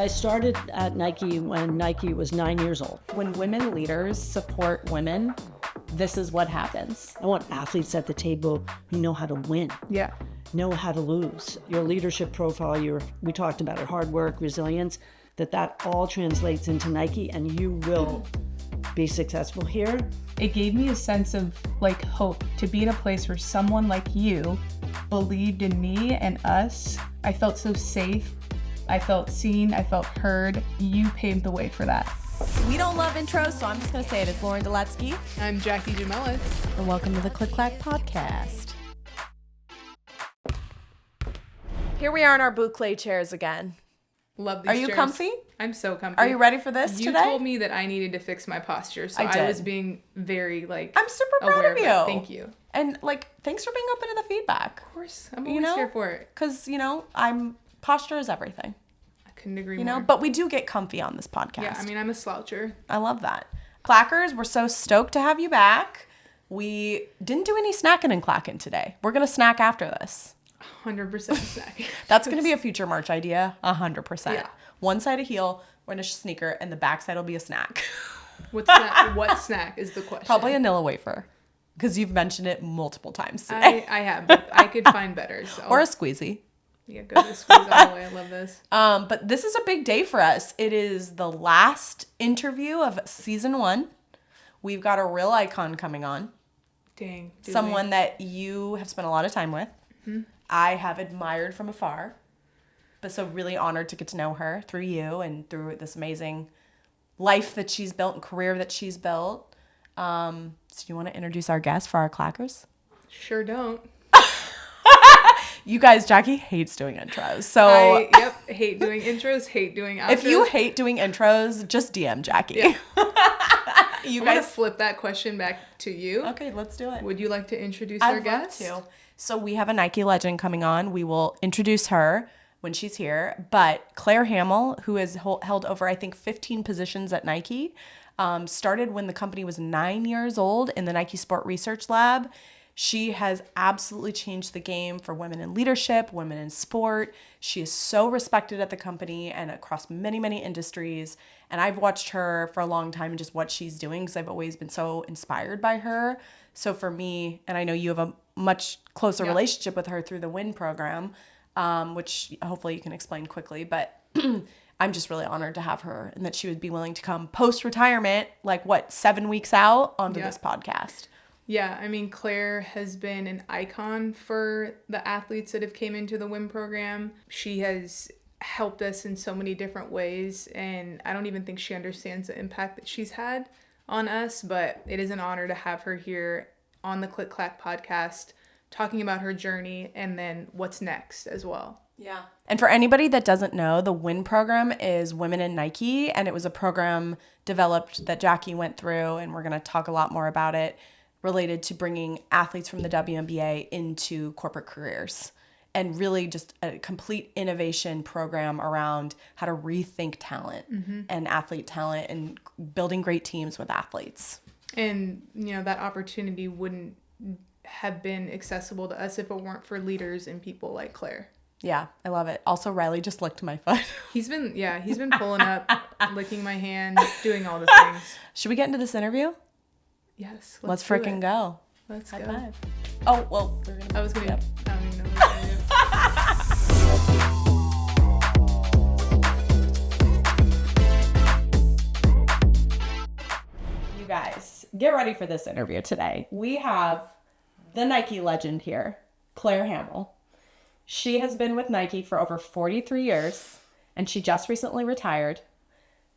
I started at Nike when Nike was 9 years old. When women leaders support women, this is what happens. I want athletes at the table who know how to win. Yeah. Know how to lose. Your leadership profile, we talked about it, hard work, resilience, that all translates into Nike, and you will be successful here. It gave me a sense of like hope to be in a place where someone like you believed in me and us. I felt so safe. I felt seen. I felt heard. You paved the way for that. We don't love intros, so I'm just going to say it. It's Lauren Delatsky. I'm Jacki Jamelis. And welcome to the Clack podcast. Here we are in our boucle chairs again. Love these Are you chairs. comfy? I'm so comfy. Are you ready for this You today? told me that I needed to fix my posture, so I did. I was being very I'm super proud aware of you. that. Thank you. And thanks for being open to the feedback. Of course, I'm always here for it. Because, posture is everything. I couldn't agree more. But we do get comfy on this podcast. Yeah, I'm a sloucher. I love that. Clackers, we're so stoked to have you back. We didn't do any snacking and clacking today. We're going to snack after this. 100% snack. That's going to be a future merch idea. 100%. Yeah. One side a heel, one a sneaker, and the back side will be a snack. What snack is the question? Probably a Nilla wafer. Because you've mentioned it multiple times today. I have, but I could find better. So. Or a squeezy. Yeah, go to the squeeze all the way. I love this. But this is a big day for us. It is the last interview of season 1. We've got a real icon coming on. Dang. Someone that you have spent a lot of time with. Mm-hmm. I have admired from afar. But so really honored to get to know her through you and through this amazing life that she's built and career that she's built. So you want to introduce our guest for our clackers? Sure don't. You guys, Jacki hates doing intros. So I hate doing intros, hate doing outros. if you hate doing intros, just DM Jacki. Yeah. I'm going to flip that question back to you. Okay, let's do it. Would you like to introduce our guest? I'd love to. So we have a Nike legend coming on. We will introduce her when she's here. But Clare Hamill, who has held over, I think, 15 positions at Nike, started when the company was 9 years old in the Nike Sport Research Lab. She has absolutely changed the game for women in leadership, women in sport. She is so respected at the company and across many, many industries. And I've watched her for a long time and just what she's doing because I've always been so inspired by her. So for me, and I know you have a much closer relationship with her through the WIN program, which hopefully you can explain quickly. But I'm just really honored to have her and that she would be willing to come post-retirement, 7 weeks out onto this podcast. Yeah, Claire has been an icon for the athletes that have came into the WIN program. She has helped us in so many different ways, and I don't even think she understands the impact that she's had on us, but it is an honor to have her here on the Clack podcast, talking about her journey and then what's next as well. Yeah. And for anybody that doesn't know, the WIN program is Women in Nike, and it was a program developed that Jacki went through, and we're going to talk a lot more about it, related to bringing athletes from the WNBA into corporate careers, and really just a complete innovation program around how to rethink talent and athlete talent and building great teams with athletes. And, that opportunity wouldn't have been accessible to us if it weren't for leaders and people like Claire. Yeah, I love it. Also, Riley just licked my foot. He's been pulling up, licking my hand, doing all the things. Should we get into this interview? Yes. Let's freaking go. Let's High go. Five. Oh, well, we're gonna. I was gonna. Yep. I don't even know what I'm gonna do. You guys, get ready for this interview today. We have the Nike legend here, Clare Hamill. She has been with Nike for over 43 years, and she just recently retired.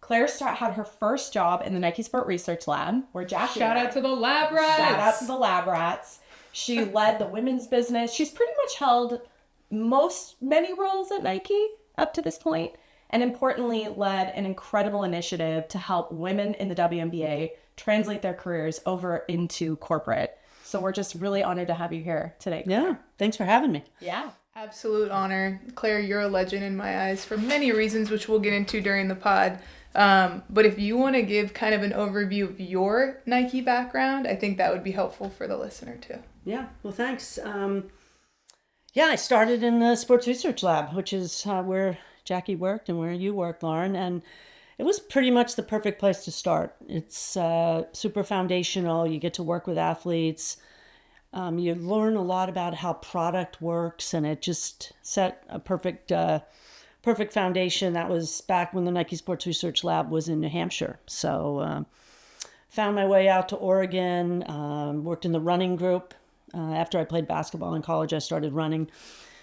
Claire had her first job in the Nike Sport Research Lab, where Jacki Shout out to the lab rats. Shout out to the lab rats. She led the women's business. She's pretty much held many roles at Nike up to this point, and importantly, led an incredible initiative to help women in the WNBA translate their careers over into corporate. So we're just really honored to have you here today, Claire. Yeah, thanks for having me. Yeah. Absolute honor. Claire, you're a legend in my eyes for many reasons, which we'll get into during the pod. But if you want to give kind of an overview of your Nike background, I think that would be helpful for the listener too. Yeah, well, thanks. I started in the Sports Research Lab, which is where Jacki worked and where you worked, Lauren. And it was pretty much the perfect place to start. It's super foundational. You get to work with athletes. You learn a lot about how product works, and it just set a perfect foundation. That was back when the Nike Sports Research Lab was in New Hampshire. So found my way out to Oregon, worked in the running group. After I played basketball in college, I started running.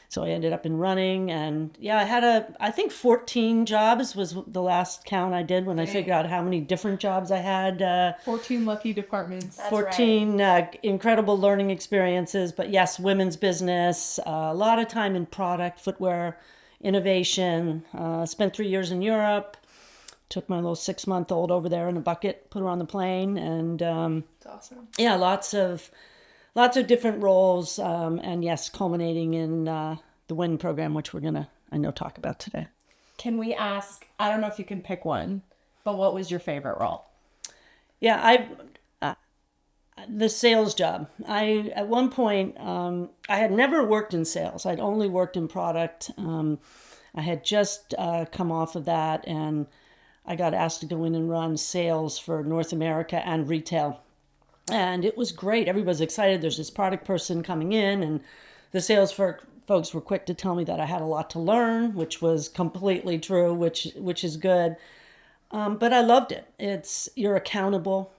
So I ended up in running, and I had I think 14 jobs was the last count I did when I figured out how many different jobs I had. 14 lucky departments. That's 14 incredible learning experiences, but yes, women's business, a lot of time in product, footwear, innovation. Spent 3 years in Europe, took my little 6-month-old over there in a bucket, put her on the plane, and That's awesome. yeah, lots of different roles, and yes, culminating in the WIN program, which we're gonna, I know, talk about today. Can we ask, I don't know if you can pick one, but what was your favorite role? Yeah, the sales job. At one point, I had never worked in sales. I'd only worked in product. I had just come off of that, and I got asked to go in and run sales for North America and retail. And it was great. Everybody's excited. There's this product person coming in, and the sales folks were quick to tell me that I had a lot to learn, which was completely true, which is good. But I loved it. You're accountable.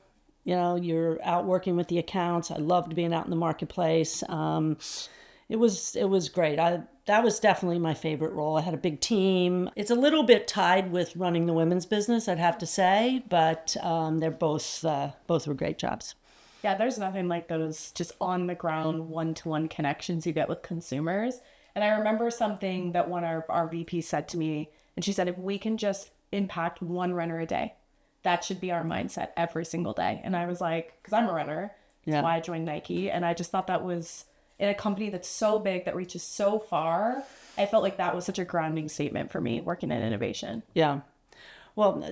You're out working with the accounts. I loved being out in the marketplace. It was great. That was definitely my favorite role. I had a big team. It's a little bit tied with running the women's business, I'd have to say, but they're both were great jobs. Yeah, there's nothing like those just on the ground one-to-one connections you get with consumers. And I remember something that one of our VPs said to me, and she said, if we can just impact one runner a day, that should be our mindset every single day. And I was like, because I'm a runner, that's why I joined Nike. And I just thought that was, in a company that's so big, that reaches so far, I felt like that was such a grounding statement for me working in innovation. Yeah. Well,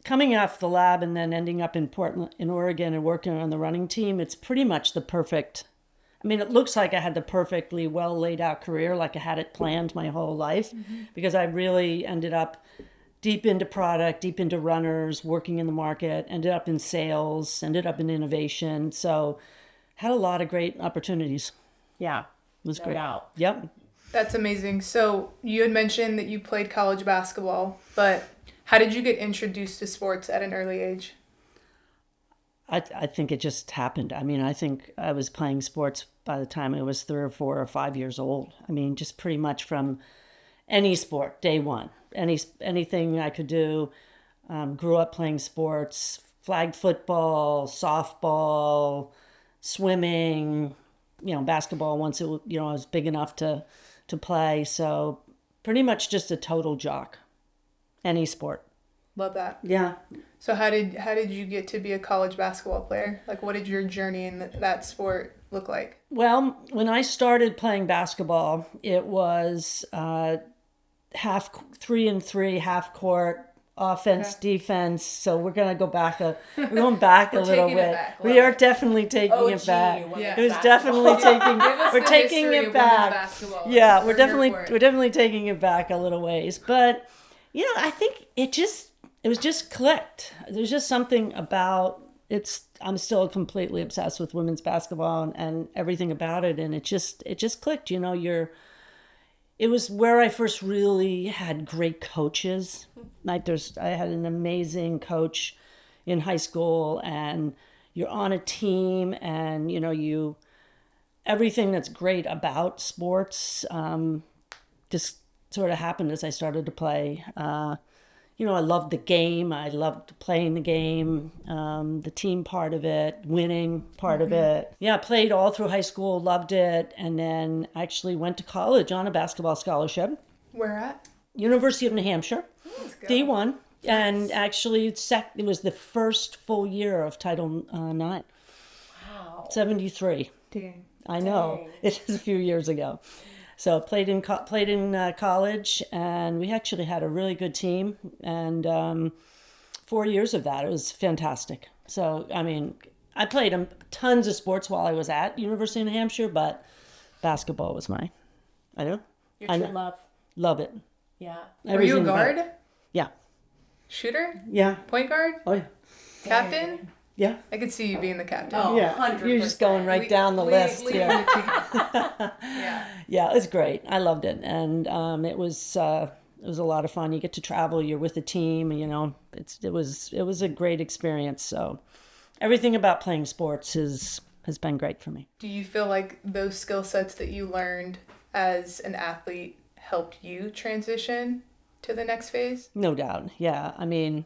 coming off the lab and then ending up in Portland, in Oregon, and working on the running team, it's pretty much the perfect, it looks like I had the perfectly well laid out career, like I had it planned my whole life, because I really ended up deep into product, deep into runners, working in the market, ended up in sales, ended up in innovation. So had a lot of great opportunities. Yeah. It was great. Doubt. Yep. That's amazing. So you had mentioned that you played college basketball, but how did you get introduced to sports at an early age? I think it just happened. I think I was playing sports by the time I was 3 or 4 or 5 years old. Just pretty much from any sport, day one. Anything I could do. Grew up playing sports, flag football, softball, swimming, basketball once I was big enough to play. So pretty much just a total jock. Any sport. Love that. Yeah. So how did you get to be a college basketball player? Like, what did your journey in that sport look like? Well, when I started playing basketball, it was 3-and-3, half court, offense, defense. So we're gonna go back. We're going back a little bit. We are definitely taking it back. Yeah. It was definitely taking. We're taking it back. Yeah, we're definitely taking it back a little ways. But I think it was just clicked. There's just something about it. I'm still completely obsessed with women's basketball and everything about it, and it just clicked. It was where I first really had great coaches. I had an amazing coach in high school, and you're on a team, and everything that's great about sports just sort of happened as I started to play. I loved the game. I loved playing the game, the team part of it, winning part of it. Yeah, played all through high school, loved it, and then actually went to college on a basketball scholarship. Where at? University of New Hampshire, Let's go. D1. And actually, it was the first full year of Title IX. Wow. 73. Dang. I know. It was a few years ago. So played in college, and we actually had a really good team, and 4 years of that, it was fantastic. So, I played tons of sports while I was at University of New Hampshire, but basketball was I know. Your true love. Love it. Yeah. Were you a guard? Yeah. Shooter? Yeah. Point guard? Oh, yeah. Captain? Yeah. I could see you being the captain. Oh, Yeah. 100%. You're just going right down the list. Leading Yeah. the team. Yeah. Yeah, it was great. I loved it. And it was a lot of fun. You get to travel, you're with a team, you know, it was a great experience. So everything about playing sports has been great for me. Do you feel like those skill sets that you learned as an athlete helped you transition to the next phase? No doubt. Yeah. I mean,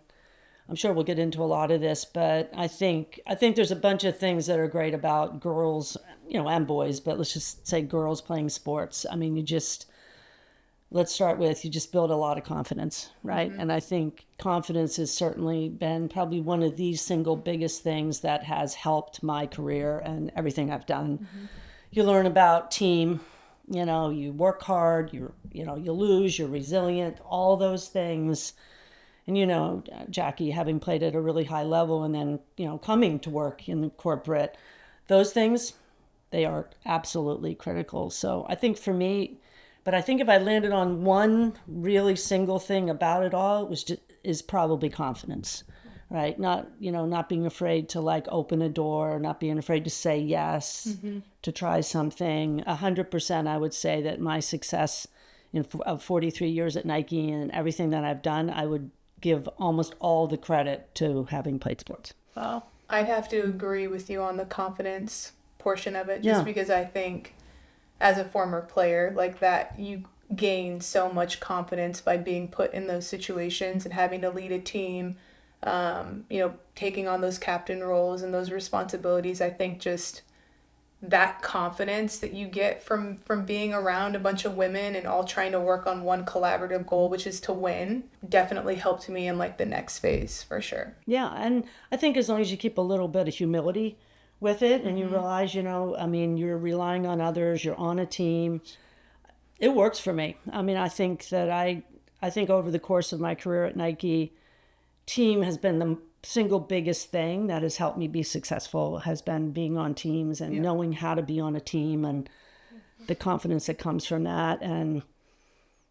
I'm sure we'll get into a lot of this, but I think there's a bunch of things that are great about girls, you know, and boys, but let's just say girls playing sports. I mean, let's start with, you just build a lot of confidence, right? Mm-hmm. And I think confidence has certainly been probably one of the single biggest things that has helped my career and everything I've done. Mm-hmm. You learn about team, you know, you work hard, you lose, you're resilient, all those things. And, you know, Jacki, having played at a really high level and then, you know, coming to work in the corporate, those things, they are absolutely critical. So I think for me, but I think if I landed on one really single thing about it all, is probably confidence, right? Not being afraid to like open a door, not being afraid to say yes, to try something. 100%, I would say that my success of 43 years at Nike and everything that I've done, I would give almost all the credit to having played sports. Wow. I'd have to agree with you on the confidence portion of it, just because I think as a former player like that, you gain so much confidence by being put in those situations and having to lead a team, taking on those captain roles and those responsibilities. I think just that confidence that you get from being around a bunch of women and all trying to work on one collaborative goal, which is to win, definitely helped me in like the next phase for sure. Yeah, and I think as long as you keep a little bit of humility with it and you realize, you know, I mean, you're relying on others, you're on a team, it works for me. I mean, I think over the course of my career at Nike, team has been the single biggest thing that has helped me be successful, has been being on teams and knowing how to be on a team and the confidence that comes from that. And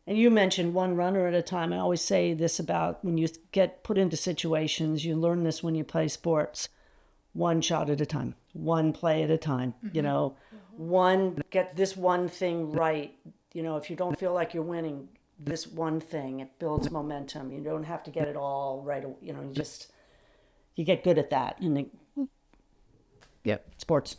you mentioned one runner at a time. I always say this about when you get put into situations, you learn this when you play sports, one shot at a time, one play at a time, you know, get this one thing right. You know, if you don't feel like you're winning this one thing, it builds momentum. You don't have to get it all right. You know, you get good at that. And sports.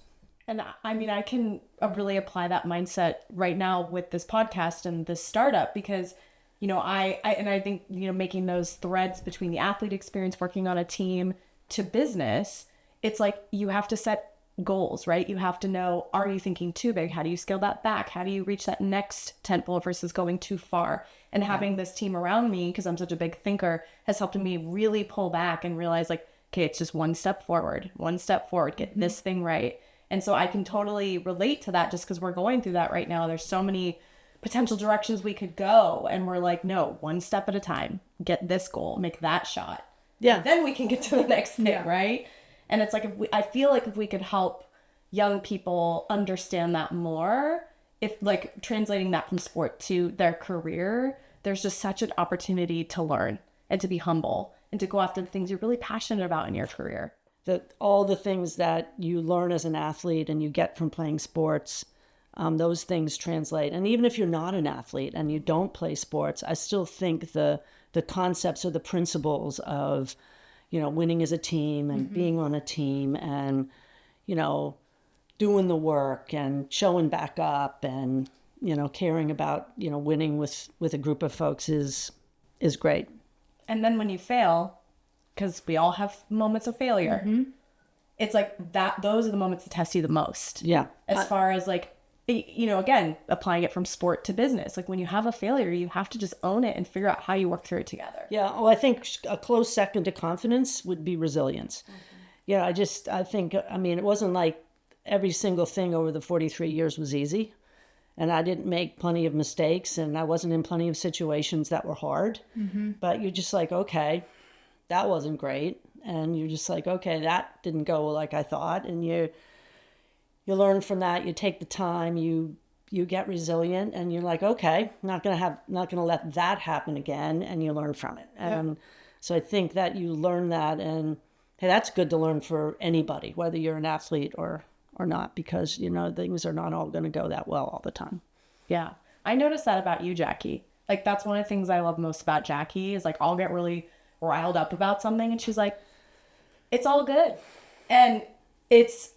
And I mean, I can really apply that mindset right now with this podcast and this startup because, you know, I think, you know, making those threads between the athlete experience, working on a team to business, it's like you have to set goals, right? You have to know, are you thinking too big? How do you scale that back? How do you reach that next tentpole versus going too far? And having this team around me, because I'm such a big thinker, has helped me really pull back and realize like, okay, it's just one step forward, get this thing right. And so I can totally relate to that just because we're going through that right now. There's so many potential directions we could go. And we're like, no, one step at a time, get this goal, make that shot. Yeah. And then we can get to the next thing, right? And it's like, I feel like if we could help young people understand that more, if like translating that from sport to their career, there's just such an opportunity to learn and to be humble and to go after the things you're really passionate about in your career. All the things that you learn as an athlete and you get from playing sports, those things translate. And even if you're not an athlete and you don't play sports, I still think the concepts or the principles of, you know, winning as a team and being on a team and, you know, doing the work and showing back up and, you know, caring about, you know, winning with a group of folks is great. And then when you fail, because we all have moments of failure, it's like that, those are the moments that test you the most. Yeah. As far as like, you know, again, applying it from sport to business. Like when you have a failure, you have to just own it and figure out how you work through it together. Yeah. Well, I think a close second to confidence would be resilience. Yeah. I think, I mean, it wasn't like every single thing over the 43 years was easy. And I didn't make plenty of mistakes and I wasn't in plenty of situations that were hard. But you're just like, okay, that wasn't great. And you're just like, okay, that didn't go like I thought. And you learn from that. You take the time, you you get resilient and you're like, okay, not gonna let that happen again, and you learn from it. And so I think that you learn that, and hey, that's good to learn for anybody, whether you're an athlete or not, because things are not all going to go that well all the time. Yeah, I noticed that about you, Jacki. Like, that's one of the things I love most about Jacki is, like, I'll get really riled up about something and she's like, it's all good. And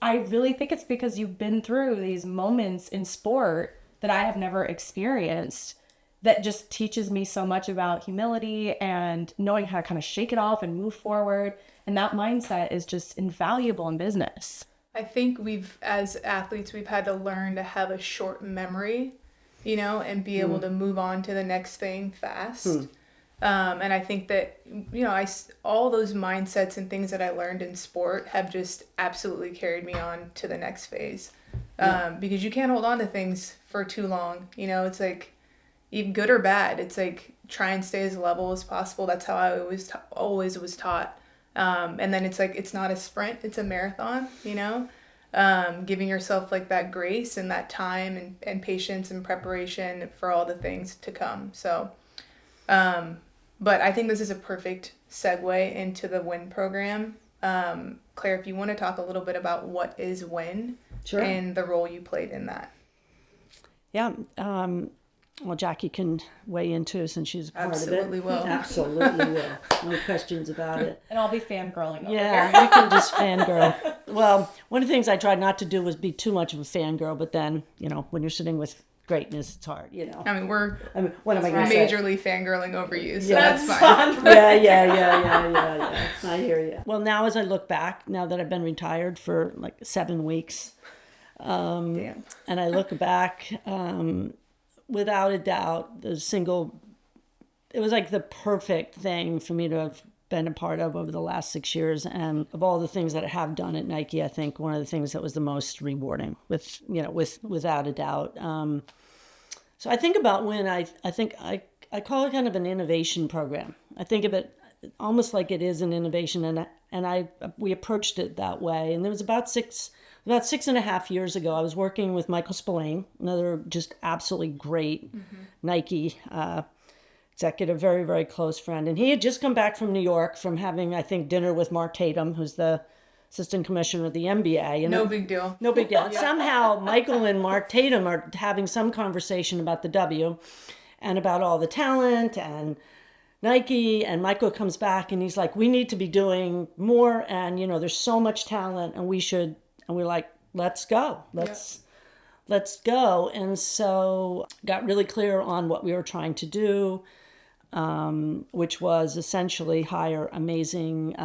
I really think it's because you've been through these moments in sport that I have never experienced that just teaches me so much about humility and knowing how to kind of shake it off and move forward. And that mindset is just invaluable in business. I think as athletes, we've had to learn to have a short memory, and be able to move on to the next thing fast. And I think that, all those mindsets and things that I learned in sport have just absolutely carried me on to the next phase. Because you can't hold on to things for too long. It's like, even good or bad, it's like, try and stay as level as possible. That's how I always was taught. And then it's like, it's not a sprint, it's a marathon, giving yourself like that grace and that time and patience and preparation for all the things to come. So, but I think this is a perfect segue into the WIN program. Claire, if you want to talk a little bit about what is WIN and the role you played in that. Yeah. Well, Jacki can weigh into since she's a part Absolutely of it. will. Absolutely will. No questions about it. And I'll be fangirling. Yeah, you can just fangirl. Well, one of the things I tried not to do was be too much of a fangirl, but then, when you're sitting with greatness, it's hard, I mean, we're what am I going to say? Majorly fangirling over you, so that's fine. Yeah. I hear you. Well, now as I look back, now that I've been retired for like 7 weeks, and I look back, without a doubt, it was like the perfect thing for me to have been a part of over the last 6 years. And of all the things that I have done at Nike, I think one of the things that was the most rewarding without a doubt. So I think about WIN, I think I call it kind of an innovation program. I think of it almost like it is an innovation, and we approached it that way. And there was about 6.5 years ago, I was working with Michael Spillane, another just absolutely great Nike executive, very, very close friend. And he had just come back from New York from having, I think, dinner with Mark Tatum, who's the assistant commissioner of the NBA. No big deal. No big deal. Somehow Michael and Mark Tatum are having some conversation about the W and about all the talent and Nike, and Michael comes back and he's like, we need to be doing more, and there's so much talent, and we're like, let's go. Let's go. And so got really clear on what we were trying to do, which was essentially hire amazing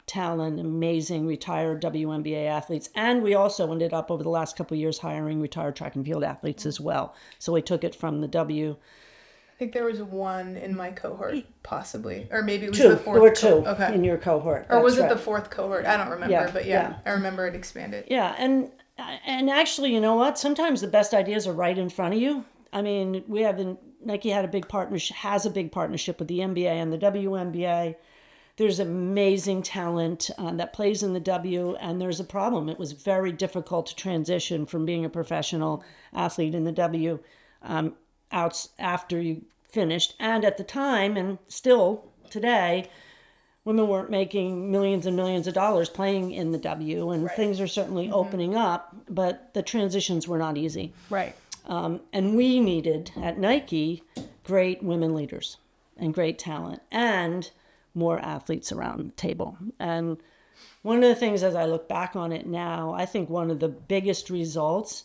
talent, amazing retired WNBA athletes. And we also ended up over the last couple of years hiring retired track and field athletes as well. So we took it from the W. I think there was one in my cohort, possibly. Or maybe it was the fourth. There were two in your cohort. Or was it the fourth cohort? I don't remember, but yeah. I remember it expanded. Yeah, and actually, you know what? Sometimes the best ideas are right in front of you. I mean, Nike has a big partnership with the NBA and the WNBA. There's amazing talent that plays in the W, and there's a problem. It was very difficult to transition from being a professional athlete in the W out after you finished. And at the time, and still today, women weren't making millions and millions of dollars playing in the W, and things are certainly opening up, but the transitions were not easy. Right. And we needed, at Nike, great women leaders and great talent and more athletes around the table. And one of the things, as I look back on it now, I think one of the biggest results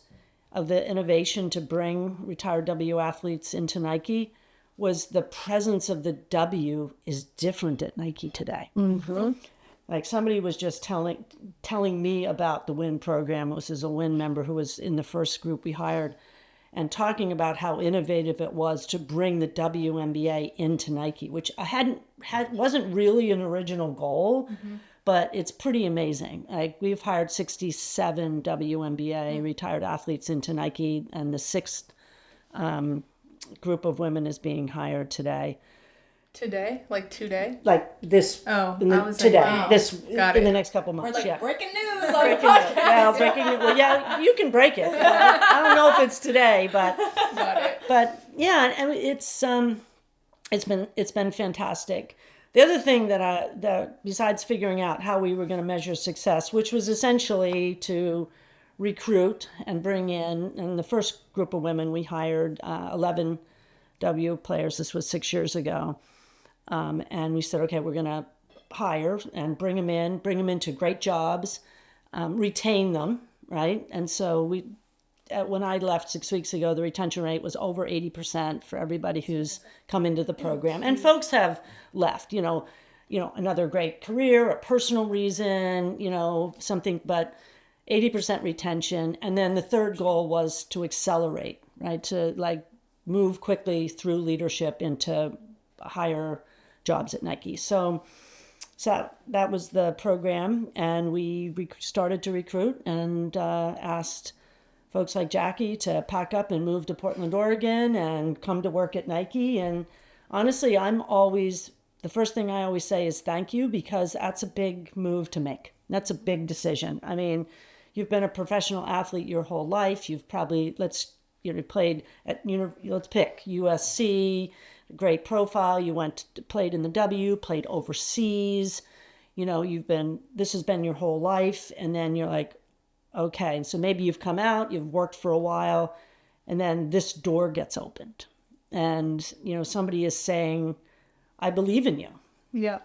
of the innovation to bring retired W athletes into Nike was the presence of the W is different at Nike today. Mm-hmm. Like somebody was just telling me about the WIN program. This is a WIN member who was in the first group we hired, and talking about how innovative it was to bring the WNBA into Nike, which I wasn't really an original goal, but it's pretty amazing. Like we've hired 67 WNBA retired athletes into Nike, and the sixth group of women is being hired today. Today? Like today? Like this. Oh, today. Wow. This Got in it. the next couple months. We're like, breaking news on Breaking the podcast. Well, breaking it. Well, yeah, you can break it. I don't know if it's today, but Got it. But yeah, and it's been fantastic. The other thing that besides figuring out how we were going to measure success, which was essentially to recruit and bring in, and the first group of women we hired 11 W players. This was 6 years ago, and we said, okay, we're going to hire and bring them into great jobs, retain them, right? And so when I left 6 weeks ago, the retention rate was over 80% for everybody who's come into the program. And folks have left, another great career, a personal reason, something, but 80% retention. And then the third goal was to accelerate, right? To move quickly through leadership into higher jobs at Nike. So that was the program. And we started to recruit and asked folks like Jacki to pack up and move to Portland, Oregon and come to work at Nike. And honestly, the first thing I always say is thank you, because that's a big move to make. That's a big decision. I mean, you've been a professional athlete your whole life. You've probably, played at, let's pick USC, great profile. You played in the W, played overseas. This has been your whole life. And then you're like, okay, so maybe you've come out, you've worked for a while, and then this door gets opened. And, somebody is saying, I believe in you. Yeah.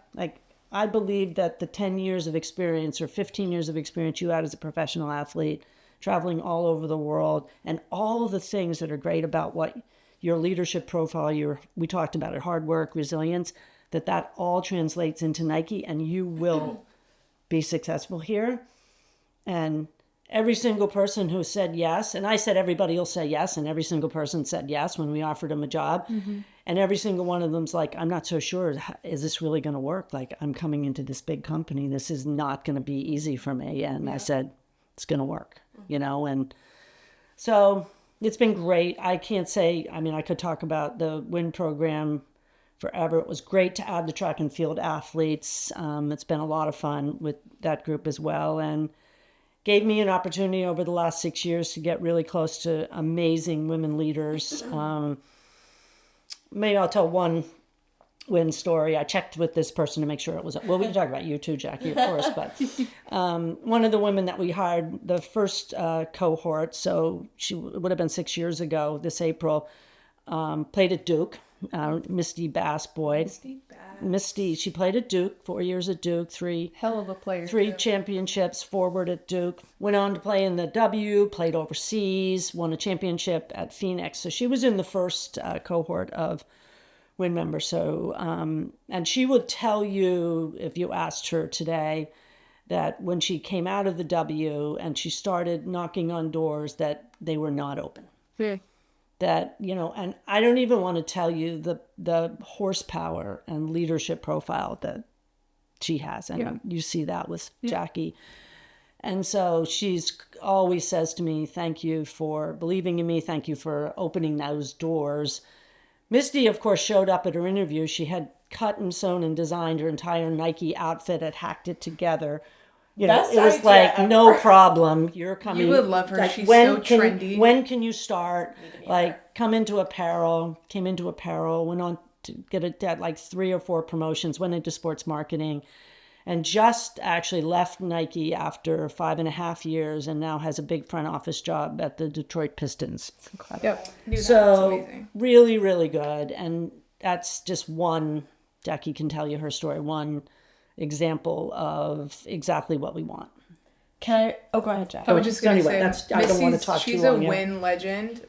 I believe that the 10 years of experience or 15 years of experience you had as a professional athlete, traveling all over the world, and all the things that are great about what your leadership profile, we talked about it, hard work, resilience, that all translates into Nike, and you will be successful here. And every single person who said yes, and I said everybody will say yes, and every single person said yes when we offered them a job. Mm-hmm. And every single one of them's like, I'm not so sure, is this really going to work? I'm coming into this big company. This is not going to be easy for me. And I said, it's going to work, and so it's been great. I can't say, I could talk about the WIN program forever. It was great to add the track and field athletes. It's been a lot of fun with that group as well. And gave me an opportunity over the last 6 years to get really close to amazing women leaders. Maybe I'll tell one WIN story. I checked with this person to make sure it was, well, we can talk about you too, Jacki, of course, but one of the women that we hired, the first cohort, so she would have been 6 years ago this April, played at Duke, Misty Bass Boyd. Misty, she played at Duke, 4 years at Duke, hell of a player, 3 championships forward at Duke, went on to play in the W, played overseas, won a championship at Phoenix. So she was in the first cohort of WIN members. So, and she would tell you, if you asked her today, that when she came out of the W and she started knocking on doors, that they were not open. Yeah. That, and I don't even want to tell you the horsepower and leadership profile that she has. And you see that with Jacki. And so she's always says to me, thank you for believing in me. Thank you for opening those doors. Misty, of course, showed up at her interview. She had cut and sewn and designed her entire Nike outfit, had hacked it together. It was no problem. You're coming. You would love her. She's so trendy. When can you start? Come into apparel. Came into apparel. Went on to get 3 or 4 promotions. Went into sports marketing, and just actually left Nike after 5.5 years, and now has a big front office job at the Detroit Pistons. It's incredible. Yep. So really, really good. And that's just one. Jacki can tell you her story. One example of exactly what we want. Can I? Oh, go ahead, Jack. I was just going to say, I don't want to talk she's too long. She's a WIN legend.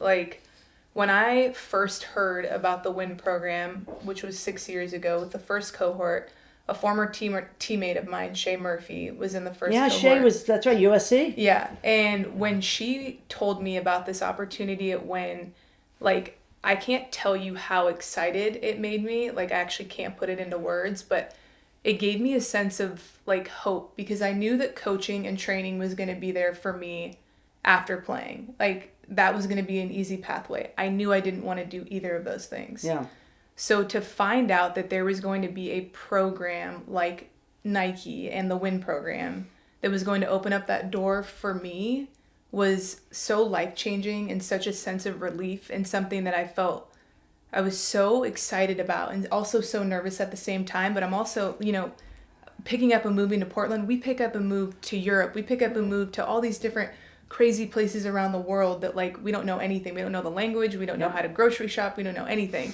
When I first heard about the WIN program, which was 6 years ago, with the first cohort, a former teammate of mine, Shay Murphy, was in the first cohort. Yeah, Shay that's right, USC. Yeah, and when she told me about this opportunity at WIN, I can't tell you how excited it made me. I actually can't put it into words, but it gave me a sense of hope, because I knew that coaching and training was going to be there for me after playing. That was going to be an easy pathway. I knew I didn't want to do either of those things. Yeah. So to find out that there was going to be a program like Nike and the WIN program that was going to open up that door for me was so life-changing and such a sense of relief, and something that I felt I was so excited about and also so nervous at the same time. But I'm also, picking up and moving to Portland. We pick up and move to Europe. We pick up and move to all these different crazy places around the world that, like, we don't know anything. We don't know the language. We don't know how to grocery shop. We don't know anything.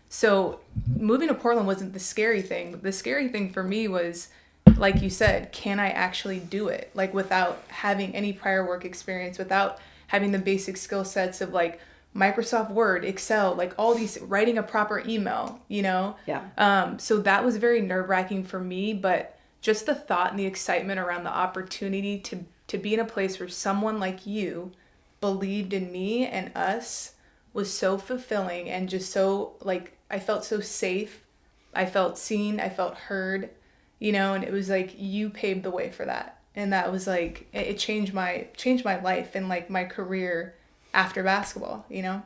So moving to Portland wasn't the scary thing. The scary thing for me was, like you said, can I actually do it? Like, without having any prior work experience, without having the basic skill sets of, like, Microsoft Word, Excel, like all these, writing a proper email, Yeah. So that was very nerve-wracking for me, but just the thought and the excitement around the opportunity to be in a place where someone like you believed in me and us was so fulfilling, and just so, like, I felt so safe. I felt seen. I felt heard, and it was like you paved the way for that. And that was like, it changed my life and, like, my career after basketball, Yeah.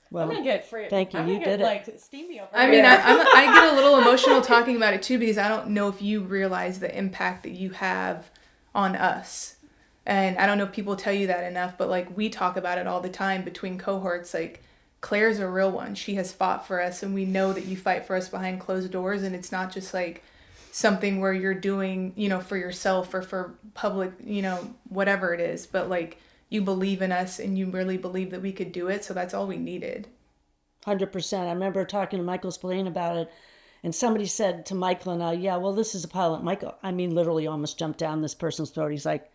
Well, I'm gonna get free. Thank you. You did it. Like, steamy over. I mean, I get a little emotional talking about it too, because I don't know if you realize the impact that you have on us. And I don't know if people tell you that enough, but, like, we talk about it all the time between cohorts. Like, Claire's a real one. She has fought for us, and we know that you fight for us behind closed doors. And it's not just like something where you're doing, for yourself or for public, whatever it is, but, like, you believe in us and you really believe that we could do it. So that's all we needed. 100%. I remember talking to Michael Spillane about it, and somebody said to Michael and I, yeah, well, this is a pilot. Michael, literally almost jumped down this person's throat. He's like,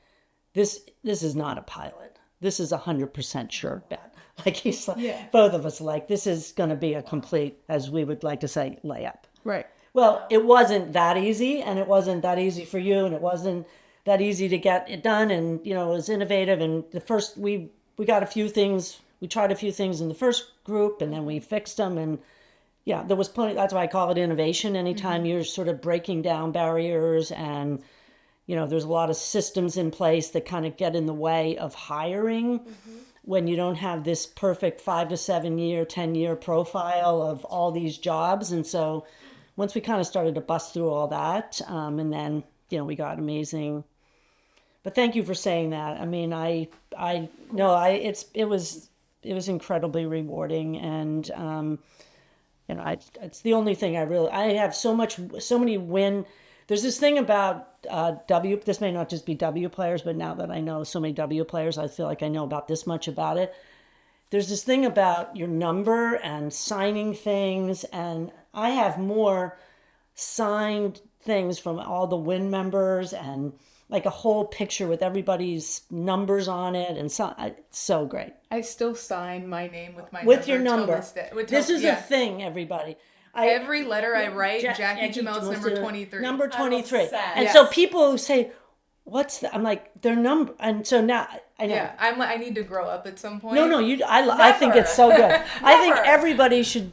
this is not a pilot. This is 100% sure bet. Like, he's like, yeah. Both of us like, this is going to be a complete, as we would like to say, layup. Right. Well, it wasn't that easy, and it wasn't that easy for you, and it wasn't that easy to get it done, and, it was innovative. And the first, we got a few things, we tried a few things in the first group, and then we fixed them, and yeah, there was plenty. That's why I call it innovation. Anytime you're sort of breaking down barriers, and, there's a lot of systems in place that kind of get in the way of hiring when you don't have this perfect 5 to 7 year, 10-year profile of all these jobs. And so once we kind of started to bust through all that, and then, we got amazing. But thank you for saying that. I mean, it was incredibly rewarding, and it's the only thing I have so many win. There's this thing about this may not just be W players, but now that I know so many W players, I feel like I know about this much about it. There's this thing about your number and signing things, and I have more signed things from all the WIN members, and like a whole picture with everybody's numbers on it, and so great. I still sign my name with my your number. This is a thing, everybody. Every letter I write, Jacki Jamel's number 23. Number 23. And so people say, what's that? I'm like, their number. And so now I know. Yeah, I need to grow up at some point. No, I think it's so good. I think everybody should.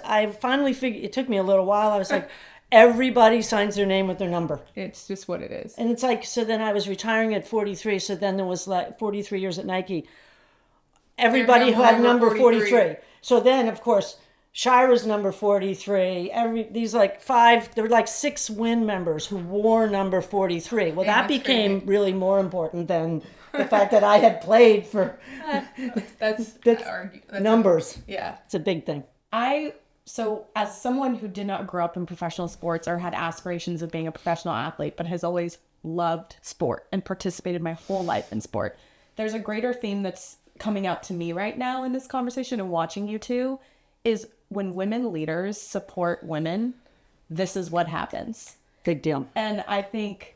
I finally figured, it took me a little while. I was like, everybody signs their name with their number. It's just what it is. And it's like, so then I was retiring at 43. So then there was like 43 years at Nike. Everybody who had number 43. So then, of course, Shira's number 43. There were like 6 WIN members who wore number 43. Well, that became really more important than the fact that I had played for. That's numbers. Yeah, it's a big thing. So as someone who did not grow up in professional sports or had aspirations of being a professional athlete, but has always loved sport and participated my whole life in sport, there's a greater theme that's coming out to me right now in this conversation and watching you two, is when women leaders support women, this is what happens. Big deal. And I think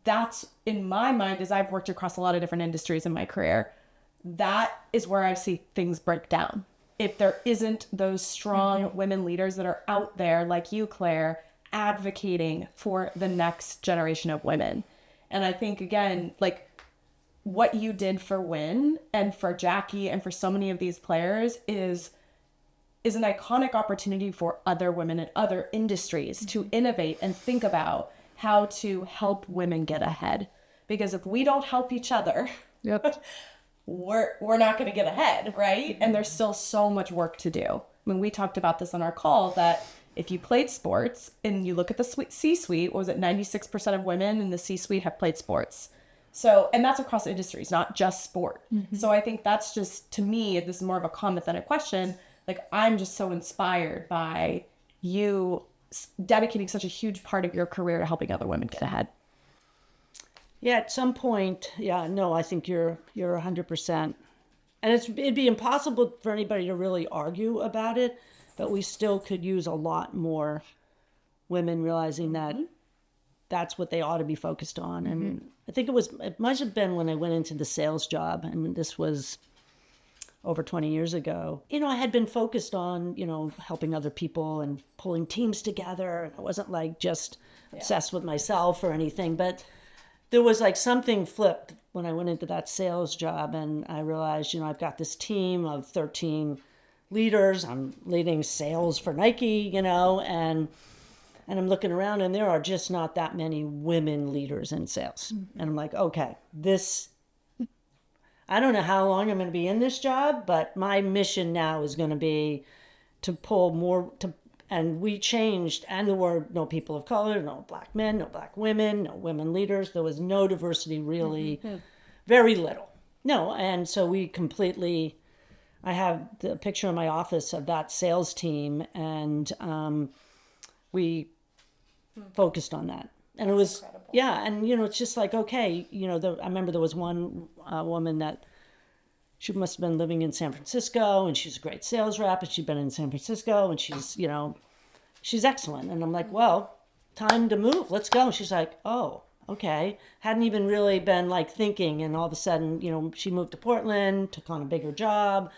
that's, in my mind, as I've worked across a lot of different industries in my career, that is where I see things break down. If there isn't those strong women leaders that are out there, like you, Claire, advocating for the next generation of women. And I think, again, like, what you did for WIN and for Jacki and for so many of these players is an iconic opportunity for other women in other industries to innovate and think about how to help women get ahead. Because if we don't help each other, we're not going to get ahead, right? And there's still so much work to do. when we talked about this on our call, that if you played sports and you look at the C-suite, what was it, 96% of women in the C-suite have played sports. So, and that's across industries, not just sport. Mm-hmm. So I think that's just, to me, this is more of a comment than a question. Like, I'm just so inspired by you dedicating such a huge part of your career to helping other women get ahead. Yeah, at some point, I think you're 100%. And it'd be impossible for anybody to really argue about it, but we still could use a lot more women realizing that that's what they ought to be focused on. And I think it must have been when I went into the sales job, and this was over 20 years ago. I had been focused on, helping other people and pulling teams together. I wasn't like just obsessed with myself or anything, but there was like something flipped when I went into that sales job, and I realized, I've got this team of 13 leaders. I'm leading sales for Nike, and I'm looking around, and there are just not that many women leaders in sales. Mm-hmm. And I'm like, okay, I don't know how long I'm going to be in this job, but my mission now is going to be to pull more and we changed, and there were no people of color, no black men, no black women, no women leaders. There was no diversity, really, very little. No, and so I have the picture in my office of that sales team, and we focused on that. And it was, incredible. And, it's just like, okay, I remember there was one woman that she must have been living in San Francisco, and she's a great sales rep, and she'd been in San Francisco, and she's excellent. And I'm like, well, time to move. Let's go. And she's like, oh, okay. Hadn't even really been like thinking. And all of a sudden, she moved to Portland, took on a bigger job,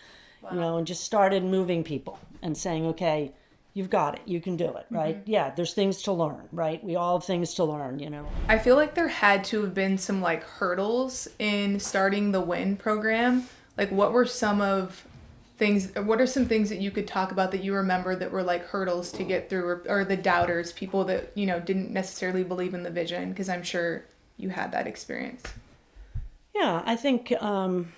and just started moving people and saying, okay, you've got it. You can do it, right? Mm-hmm. Yeah, there's things to learn, right? We all have things to learn, I feel like there had to have been some like hurdles in starting the WIN program. Like, what are some things that you could talk about that you remember that were like hurdles to get through, or the doubters, people that, didn't necessarily believe in the vision? Because I'm sure you had that experience. Yeah, I think some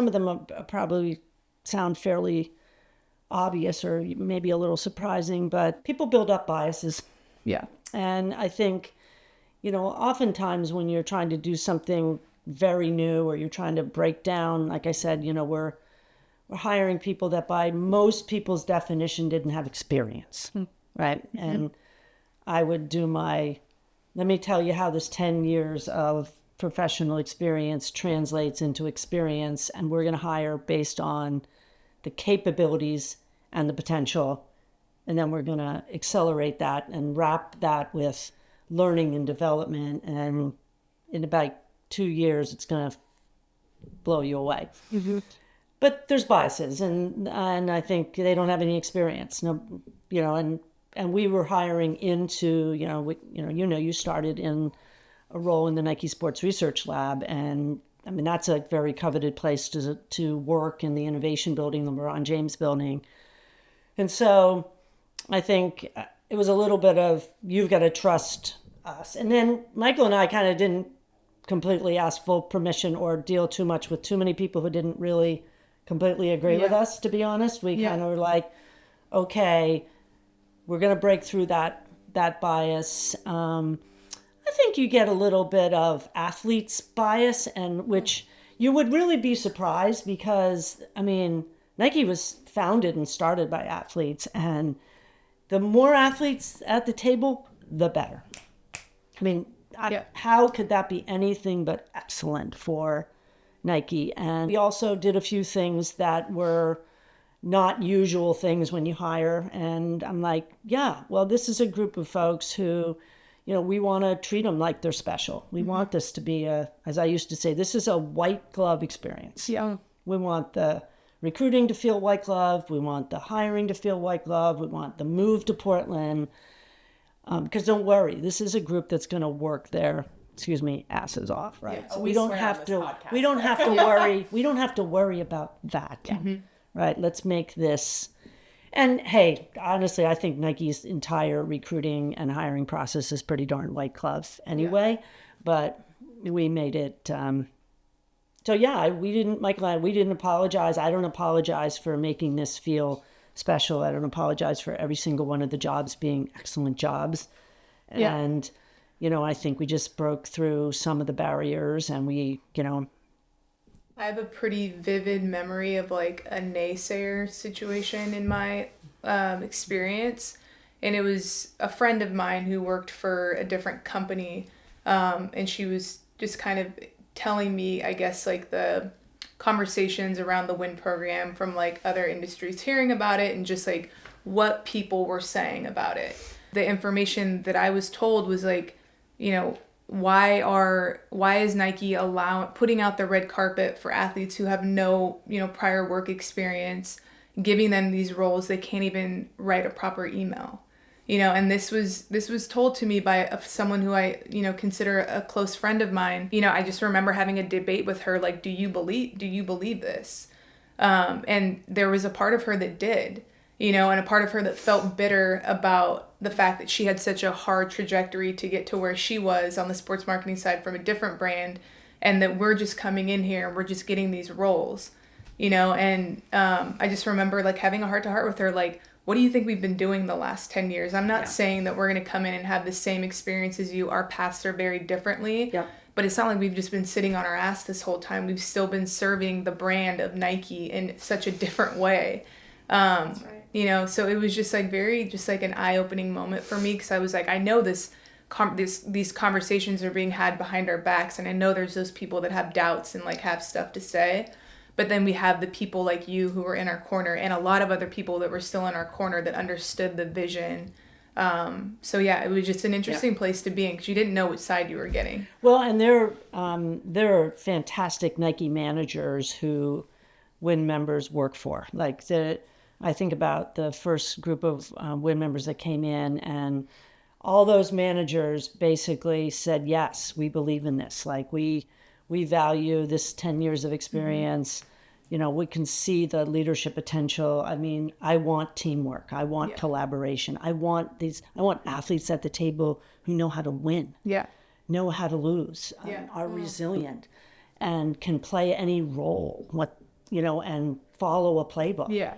of them probably sound fairly obvious or maybe a little surprising, but people build up biases. Yeah. And I think, oftentimes when you're trying to do something very new, or you're trying to break down, like I said, we're hiring people that by most people's definition didn't have experience, right? Mm-hmm. And I would do let me tell you how this 10 years of professional experience translates into experience, and we're going to hire based on the capabilities and the potential, and then we're going to accelerate that and wrap that with learning and development, and in about 2 years, it's going to blow you away. Mm-hmm. But there's biases, and I think they don't have any experience. No, and we were hiring into, you started in a role in the Nike Sports Research Lab, and I mean that's a very coveted place to work in the innovation building, the LeBron James building, and so I think it was a little bit of you've got to trust us, and then Michael and I kind of didn't completely ask full permission or deal too much with too many people who didn't really completely agree with us, to be honest. We kind of were like, okay, we're going to break through that bias. I think you get a little bit of athletes bias, and which you would really be surprised because, I mean, Nike was founded and started by athletes, and the more athletes at the table, the better. I mean, how could that be anything but excellent for Nike? And we also did a few things that were not usual things when you hire. And I'm like, this is a group of folks who, we want to treat them like they're special. We want this to be as I used to say, this is a white glove experience. Yeah. We want the recruiting to feel white glove. We want the hiring to feel white glove. We want the move to Portland. Because don't worry, this is a group that's going to work their, asses off, right? Yeah, so we don't have to worry. We don't have to worry about that, right? Let's make this. And hey, honestly, I think Nike's entire recruiting and hiring process is pretty darn white glove anyway. Yeah. But we made it. Michael and I, we didn't apologize. I don't apologize for making this feel special. I don't apologize for every single one of the jobs being excellent jobs. Yeah. And, you know, I think we just broke through some of the barriers, and we, you know. I have a pretty vivid memory of like a naysayer situation in my experience. And it was a friend of mine who worked for a different company. And she was just kind of telling me, I guess, like the conversations around the WIN program from like other industries hearing about it, and just like what people were saying about it. The information that I was told was like, you know, why is Nike putting out the red carpet for athletes who have no, you know, prior work experience, giving them these roles they can't even write a proper email. You know, and this was told to me by someone who I, you know, consider a close friend of mine. You know, I just remember having a debate with her, like, do you believe this? And there was a part of her that did, you know, and a part of her that felt bitter about the fact that she had such a hard trajectory to get to where she was on the sports marketing side from a different brand, and that we're just coming in here and we're just getting these roles, you know. And I just remember like having a heart-to-heart with her, like, what do you think we've been doing the last 10 years? I'm not saying that we're going to come in and have the same experience as you. Our paths are very differently. Yep. But it's not like we've just been sitting on our ass this whole time. We've still been serving the brand of Nike in such a different way. That's right. You know, so it was just like an eye-opening moment for me, because I was like, I know these conversations are being had behind our backs, and I know there's those people that have doubts and like have stuff to say. But then we have the people like you who were in our corner, and a lot of other people that were still in our corner that understood the vision. So yeah, it was just an interesting place to be in, because you didn't know which side you were getting. Well, and there are fantastic Nike managers who WIN members work for. Like I think about the first group of WIN members that came in, and all those managers basically said, yes, we believe in this. Like we value this 10 years of experience. Mm-hmm. You know, we can see the leadership potential. I mean, I want teamwork. I want collaboration. I want athletes at the table who know how to win. Yeah. Know how to lose. Are resilient and can play any role. And follow a playbook. Yeah.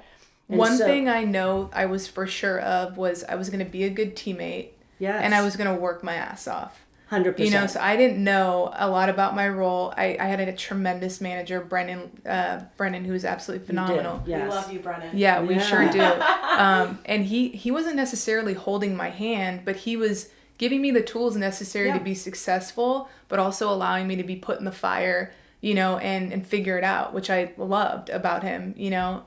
One thing I know I was for sure of was I was going to be a good teammate. Yes. And I was going to work my ass off. 100%. You know, so I didn't know a lot about my role. I had a tremendous manager, Brennan, who's absolutely phenomenal. Yes. We love you, Brennan. Yeah, we sure do. And he wasn't necessarily holding my hand, but he was giving me the tools necessary to be successful, but also allowing me to be put in the fire, you know, and figure it out, which I loved about him, you know.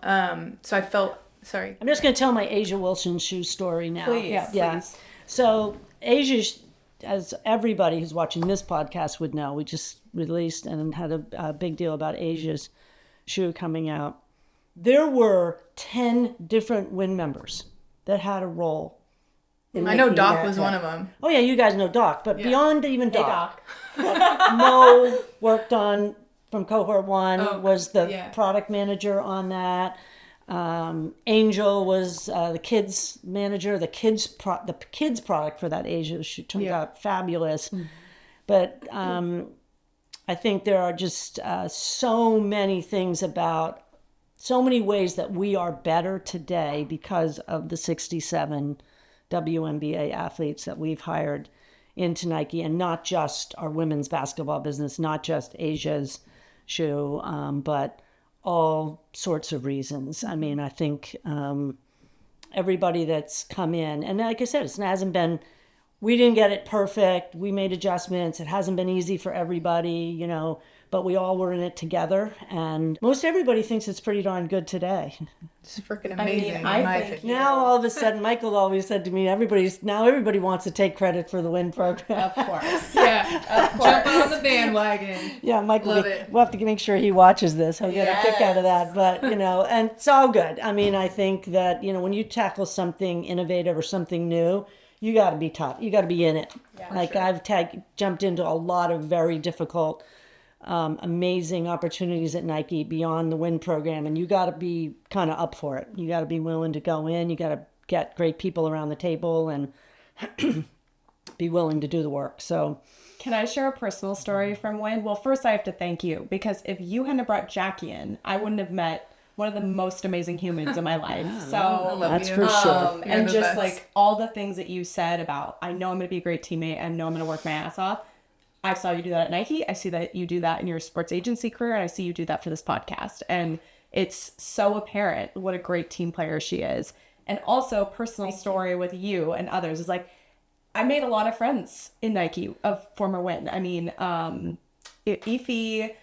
So I felt, sorry. I'm just going to tell my A'ja Wilson shoe story now. Please. Please. So A'ja, as everybody who's watching this podcast would know, we just released and had a big deal about A'ja's shoe coming out. There were 10 different WIN members that had a role. I know Doc was one of them. Oh yeah, you guys know Doc, but beyond even Doc, Mo worked on from cohort 1, was the product manager on that. Angel was the kids manager. The kids product for that A'ja shoe turned out fabulous. Mm-hmm. But I think there are just so many things about so many ways that we are better today because of the 67 WNBA athletes that we've hired into Nike, and not just our women's basketball business, not just A'ja's shoe, but all sorts of reasons. I mean, I think everybody that's come in, and like I said, it hasn't been, we didn't get it perfect. We made adjustments. It hasn't been easy for everybody, you know, but we all were in it together. And most everybody thinks it's pretty darn good today. It's freaking amazing. I think now all of a sudden, Michael always said to me, everybody wants to take credit for the WIN program. Of course. Of course. Jump on the bandwagon. Yeah, Michael, we'll have to make sure he watches this. He'll get a kick out of that. But, you know, and it's all good. I mean, I think that, you know, when you tackle something innovative or something new, you got to be tough. You got to be in it. Yeah, like sure. I've jumped into a lot of very difficult, amazing opportunities at Nike beyond the WIN program, and you got to be kind of up for it. You got to be willing to go in. You got to get great people around the table and be willing to do the work. So, can I share a personal story from WIN? Well, first I have to thank you, because if you hadn't brought Jacki in, I wouldn't have met one of the most amazing humans in my life. So that's for sure. And just like all the things that you said about, I know I'm going to be a great teammate. I know I'm going to work my ass off. I saw you do that at Nike. I see that you do that in your sports agency career. And I see you do that for this podcast. And it's so apparent what a great team player she is. And also personal story with you and others is like, I made a lot of friends in Nike of former Win. I mean, Ify,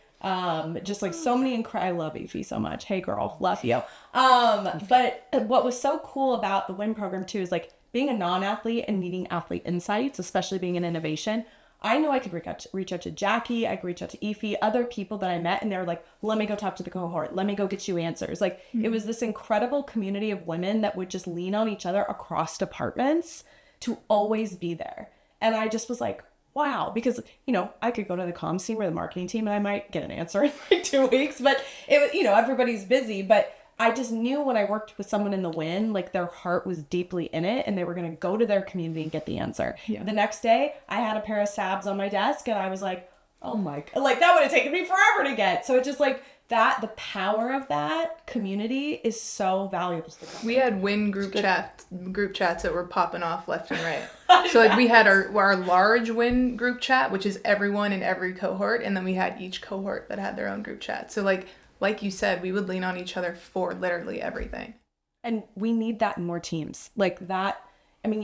just like so many I love Ify so much. Hey girl, love you. But what was so cool about the Win program too is like being a non-athlete and needing athlete insights, especially being in innovation. I know I could reach out to Jacki, I could reach out to Ify, other people that I met, and they were like, let me go talk to the cohort. Let me go get you answers. Like, it was this incredible community of women that would just lean on each other across departments to always be there. And I just was like, wow, because, you know, I could go to the comms team or the marketing team and I might get an answer in like 2 weeks, but it was, you know, everybody's busy, but I just knew when I worked with someone in the Win, like their heart was deeply in it and they were going to go to their community and get the answer. Yeah. The next day I had a pair of Sabs on my desk and I was like, oh my God, like that would have taken me forever to get. So it just like that, the power of that community is so valuable to the company. We had Win group chats that were popping off left and right. So like we had our large Win group chat, which is everyone in every cohort. And then we had each cohort that had their own group chat. So like you said, we would lean on each other for literally everything. And we need that in more teams. Like that, I mean,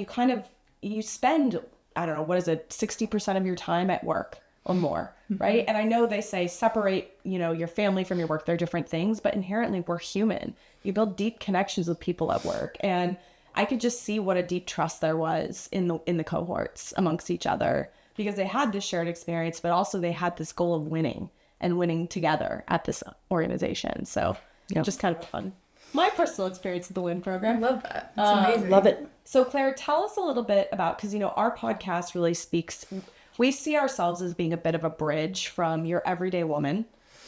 you spend, I don't know, what is it, 60% of your time at work or more, right? And I know they say separate, you know, your family from your work. They're different things, but inherently we're human. You build deep connections with people at work. And I could just see what a deep trust there was in the cohorts amongst each other because they had this shared experience, but also they had this goal of winning and winning together at this organization. So just kind of fun. My personal experience with the Win program. I love that. It's amazing. Love it. So Claire, tell us a little bit about, because, you know, our podcast really speaks, we see ourselves as being a bit of a bridge from your everyday woman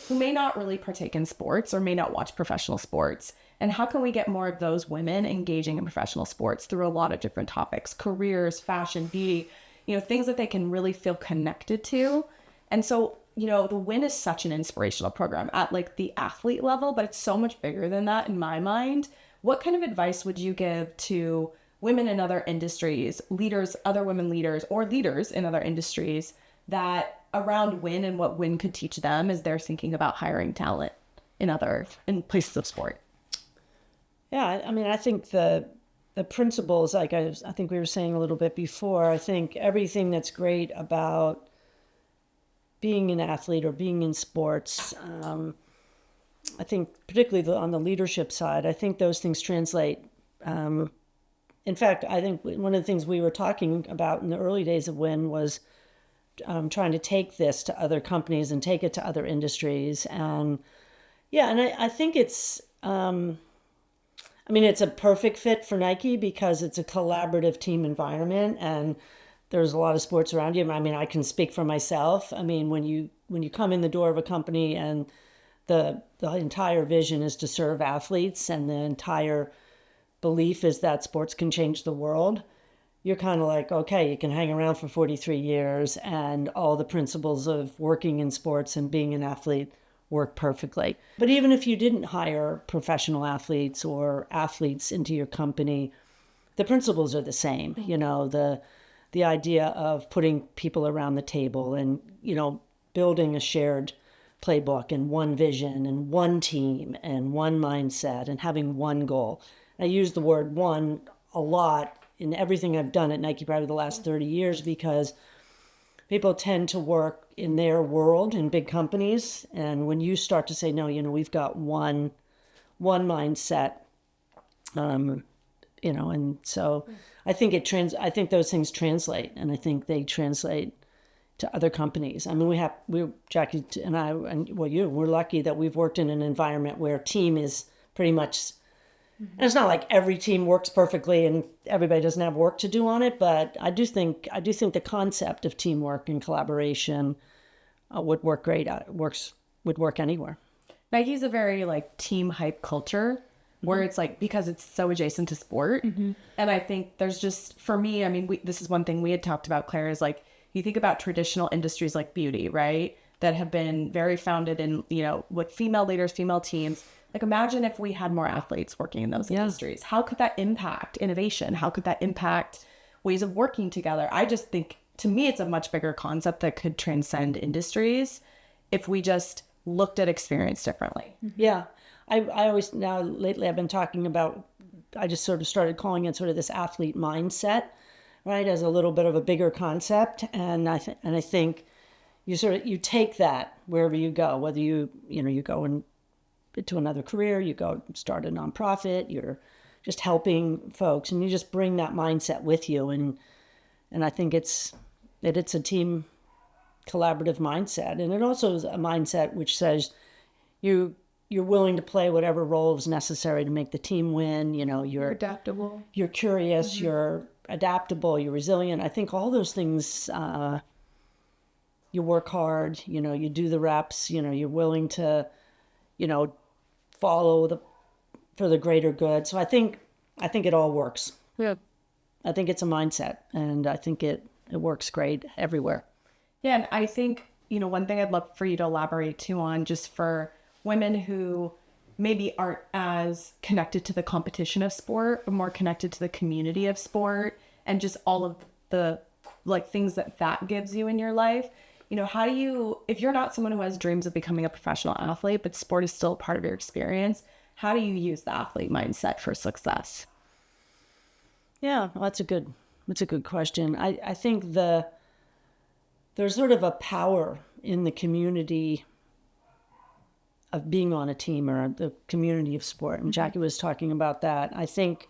who may not really partake in sports or may not watch professional sports. And how can we get more of those women engaging in professional sports through a lot of different topics, careers, fashion, beauty, you know, things that they can really feel connected to. And so, you know, the Win is such an inspirational program at like the athlete level, but it's so much bigger than that in my mind. What kind of advice would you give to women in other industries, leaders, other women leaders, or leaders in other industries that around Win and what Win could teach them as they're thinking about hiring talent in places of sport? Yeah, I mean, I think the principles, like I think we were saying a little bit before, I think everything that's great about being an athlete or being in sports, I think particularly on the leadership side, I think those things translate. In fact, I think one of the things we were talking about in the early days of Win was trying to take this to other companies and take it to other industries. And I think it's, it's a perfect fit for Nike because it's a collaborative team environment and there's a lot of sports around you. I mean, I can speak for myself. I mean, when you come in the door of a company and the entire vision is to serve athletes and the entire belief is that sports can change the world, you're kind of like, okay, you can hang around for 43 years and all the principles of working in sports and being an athlete work perfectly. But even if you didn't hire professional athletes or athletes into your company, the principles are the same. You know, the idea of putting people around the table and, you know, building a shared playbook and one vision and one team and one mindset and having one goal. I use the word one a lot in everything I've done at Nike probably the last 30 years because people tend to work in their world in big companies. And when you start to say, no, you know, we've got one mindset, you know, and so I think I think those things translate, and I think they translate to other companies. I mean, Jacki and I, and well, we're lucky that we've worked in an environment where team is pretty much, and it's not like every team works perfectly and everybody doesn't have work to do on it, but I do think the concept of teamwork and collaboration would work great. Would work anywhere. Nike's a very like team hype culture where it's like, because it's so adjacent to sport. Mm-hmm. And I think there's just, for me, I mean, this is one thing we had talked about, Claire, is like, you think about traditional industries like beauty, right? That have been very founded in, you know, with female leaders, female teams. Like, imagine if we had more athletes working in those industries. How could that impact innovation? How could that impact ways of working together? I just think, to me, it's a much bigger concept that could transcend industries if we just looked at experience differently. Yeah. I always, now lately I've been talking about, I just sort of started calling it sort of this athlete mindset, right, as a little bit of a bigger concept. And I think you take that wherever you go, whether you go into another career, you go start a nonprofit, you're just helping folks, and you just bring that mindset with you. And I think it's a team collaborative mindset. And it also is a mindset which says you're willing to play whatever role is necessary to make the team win. You're adaptable. You're curious, you're adaptable, you're resilient. I think all those things, you work hard, you do the reps, you're willing to, follow for the greater good. So I think it all works. Yeah. I think it's a mindset, and I think it works great everywhere. Yeah, and I think, one thing I'd love for you to elaborate too on, just for women who maybe aren't as connected to the competition of sport, but more connected to the community of sport, and just all of the things that gives you in your life. How do you, if you're not someone who has dreams of becoming a professional athlete, but sport is still part of your experience, how do you use the athlete mindset for success? Yeah, well, that's a good question. I think there's sort of a power in the community of being on a team, or the community of sport. And Jacki was talking about that. I think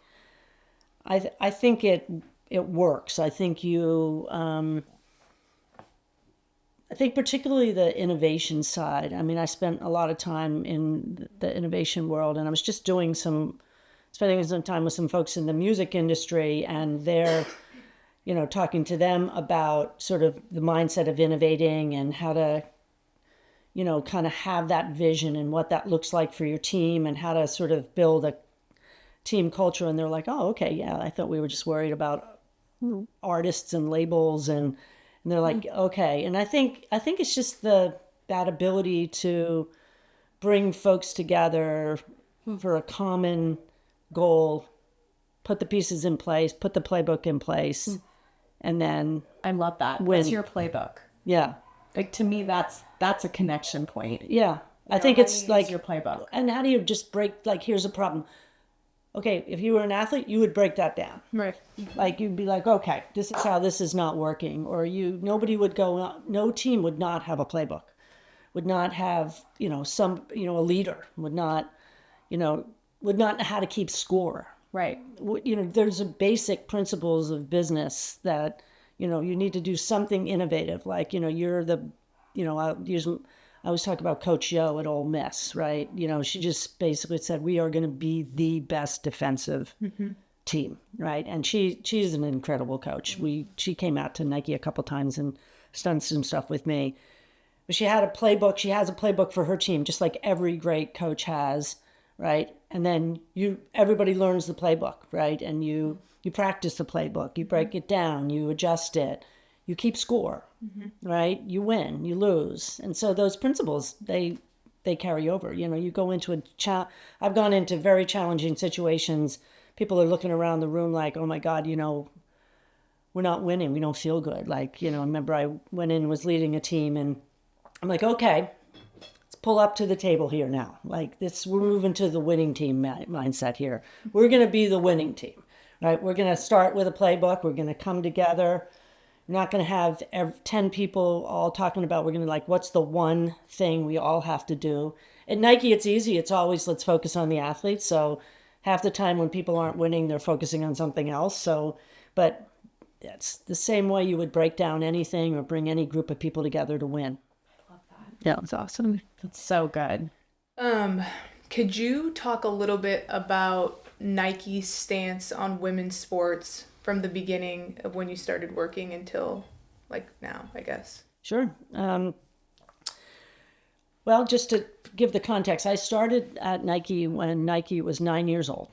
it works. I think particularly the innovation side. I mean, I spent a lot of time in the innovation world, and I was just spending some time with some folks in the music industry, and they're, talking to them about sort of the mindset of innovating and how to, kind of have that vision and what that looks like for your team, and how to sort of build a team culture. And they're like, oh, okay, yeah, I thought we were just worried about artists and labels, and they're like, okay. And I think it's just that ability to bring folks together for a common goal, put the pieces in place, put the playbook in place, and then I love that. win. That's your playbook. Yeah. To me, that's a connection point. Yeah. I think it's like your playbook. And how do you just break, here's a problem. Okay, if you were an athlete, you would break that down. Right. You'd be like, okay, this is how this is not working. Or no team would not have a playbook, would not have, a leader, would not know how to keep score. Right. There's a basic principles of business that, you need to do something innovative. I always talk about Coach Yo at Ole Miss, right? She just basically said, we are going to be the best defensive team, right? And she's an incredible coach. She came out to Nike a couple times and done some stuff with me. But she had a playbook. She has a playbook for her team, just like every great coach has, right? And then everybody learns the playbook, right? And you practice the playbook. You break it down. You adjust it. You keep score, right? You win, you lose. And so those principles, they carry over. You go into I've gone into very challenging situations. People are looking around the room like, oh my God, we're not winning. We don't feel good. I remember I went in and was leading a team, and I'm like, okay, let's pull up to the table here now. We're moving to the winning team mindset here. We're going to be the winning team, right? We're going to start with a playbook. We're going to come together. We're not going to have 10 people all talking about, we're going to what's the one thing we all have to do. At Nike, it's easy. It's always, let's focus on the athletes. So half the time when people aren't winning, they're focusing on something else. But it's the same way you would break down anything or bring any group of people together to win. I love that. Yeah, it's awesome. That's so good. Could you talk a little bit about Nike's stance on women's sports from the beginning of when you started working until now, I guess? Sure. Well, just to give the context, I started at Nike when Nike was 9 years old.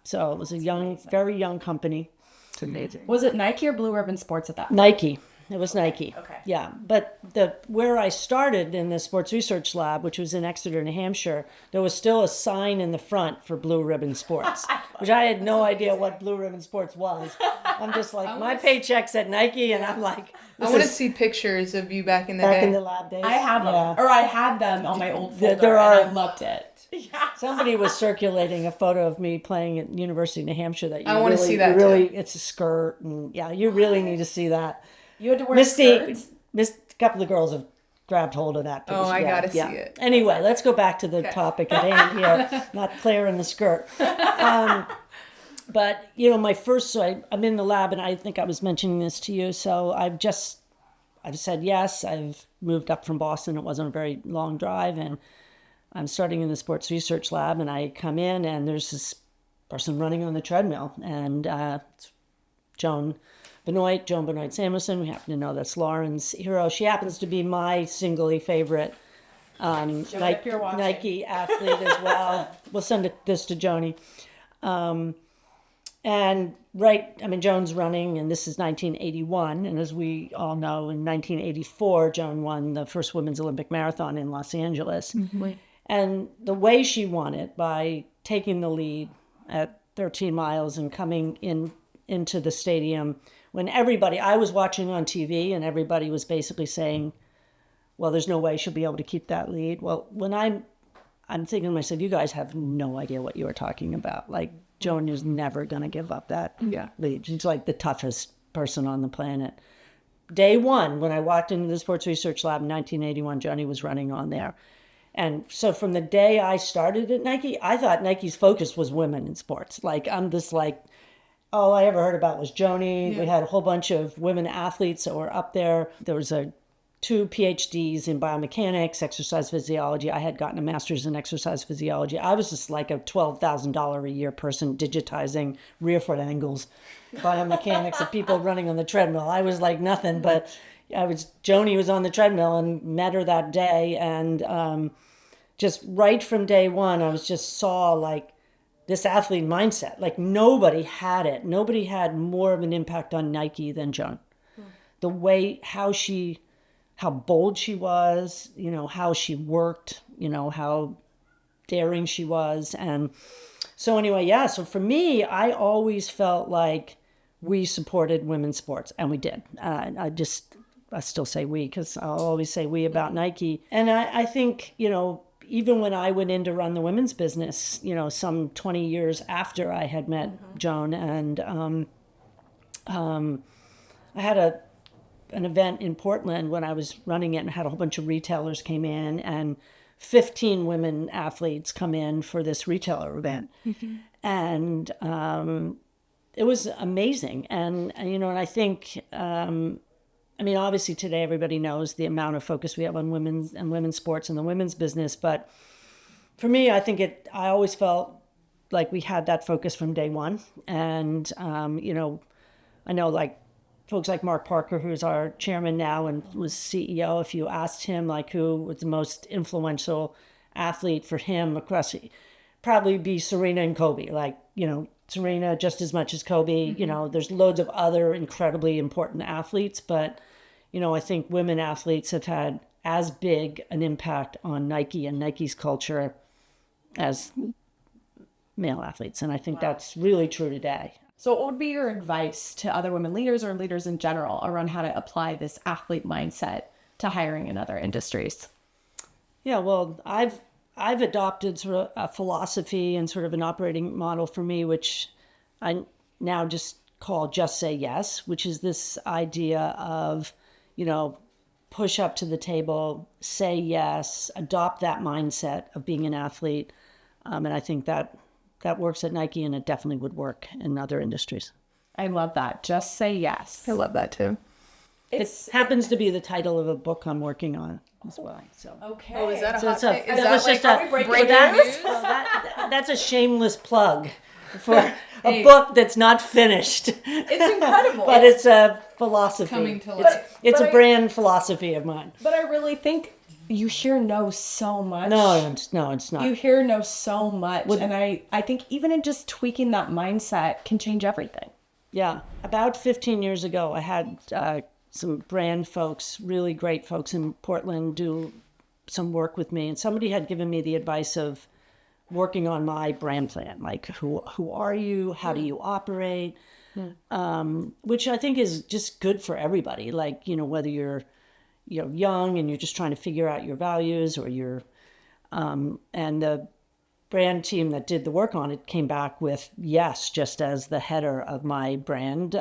So it was a very young company. It's amazing. Was it Nike or Blue Ribbon Sports at that point? Nike. It was Nike. Okay. Yeah, but where I started in the sports research lab, which was in Exeter, New Hampshire, there was still a sign in the front for Blue Ribbon Sports, which I had no idea what Blue Ribbon Sports was. I'm just like, my paycheck's at Nike, and I'm like, I want to see pictures of you back in the day. back in the lab days. I have them, or I had them on my old folder, There are- and I loved it. Yeah. Somebody was circulating a photo of me playing at University of New Hampshire that I want to see that really, too. it's a skirt, and you really need to see that. You had to wear Misty, skirts? a couple of girls have grabbed hold of that picture. Oh, I gotta see it. Anyway, let's go back to the topic at hand here, not Claire in the skirt. But, my first, so I'm in the lab, and I think I was mentioning this to you, so I've said yes. I've moved up from Boston. It wasn't a very long drive, and I'm starting in the sports research lab, and I come in, and there's this person running on the treadmill, and it's Joan Benoit Samuelson. We happen to know that's Lauren's hero. She happens to be my singly favorite Nike athlete as well. We'll send this to Joni. Joan's running, and this is 1981. And as we all know, in 1984, Joan won the first women's Olympic marathon in Los Angeles. Mm-hmm. And the way she won it, by taking the lead at 13 miles and coming into the stadium, when I was watching on TV, and everybody was basically saying, well, there's no way she'll be able to keep that lead. Well, when I'm thinking to myself, you guys have no idea what you are talking about. Like, Joan is never going to give up that lead. She's like the toughest person on the planet. Day one, when I walked into the sports research lab in 1981, Joni was running on there. And so from the day I started at Nike, I thought Nike's focus was women in sports. Like, I'm just like, all I ever heard about was Joni. Yeah. We had a whole bunch of women athletes that were up there. There was two PhDs in biomechanics, exercise physiology. I had gotten a master's in exercise physiology. I was just like a $12,000 a year person digitizing rear foot angles, biomechanics of people running on the treadmill. I was like nothing, but Joni was on the treadmill, and met her that day. And just right from day one, I saw like this athlete mindset. Like, nobody had it. Nobody had more of an impact on Nike than Joan. The way, how bold she was, how she worked, how daring she was. And so anyway, so for me, I always felt like we supported women's sports, and we did. I still say we, because I'll always say we about Nike. And I think, even when I went in to run the women's business, some 20 years after I had met Joan, and I had an event in Portland when I was running it, and had a whole bunch of retailers came in, and 15 women athletes come in for this retailer event. Mm-hmm. And it was amazing. And I think, obviously today everybody knows the amount of focus we have on women's sports and the women's business. But for me, I think I always felt like we had that focus from day one. And, I know like folks like Mark Parker, who's our chairman now and was CEO, if you asked him like who was the most influential athlete for him across, probably be Serena and Kobe. Like, Serena just as much as Kobe. Mm-hmm. There's loads of other incredibly important athletes, but, I think women athletes have had as big an impact on Nike and Nike's culture as male athletes. And I think that's really true today. So what would be your advice to other women leaders or leaders in general around how to apply this athlete mindset to hiring in other industries? Yeah, well, I've adopted sort of a philosophy and sort of an operating model for me, which I now just call Just Say Yes, which is this idea of, push up to the table, say yes, adopt that mindset of being an athlete. And I think that works at Nike, and it definitely would work in other industries. I love that. Just say yes. I love that too. It happens to be the title of a book I'm working on as well. So okay. Oh, is that a so hot take? Is that are we breaking news? That's a shameless plug for a book that's not finished. It's incredible. But it's a philosophy. Coming to life. It's a brand philosophy of mine. But I really think you hear no so much. No, it's not. You hear no so much. And I think even in just tweaking that mindset can change everything. Yeah. About 15 years ago, I had some brand folks, really great folks in Portland, do some work with me. And somebody had given me the advice of working on my brand plan, like who are you? How do you operate? Which I think is just good for everybody. Like, whether you're young and you're just trying to figure out your values, or you're, and the brand team that did the work on it came back with yes, just as the header of my brand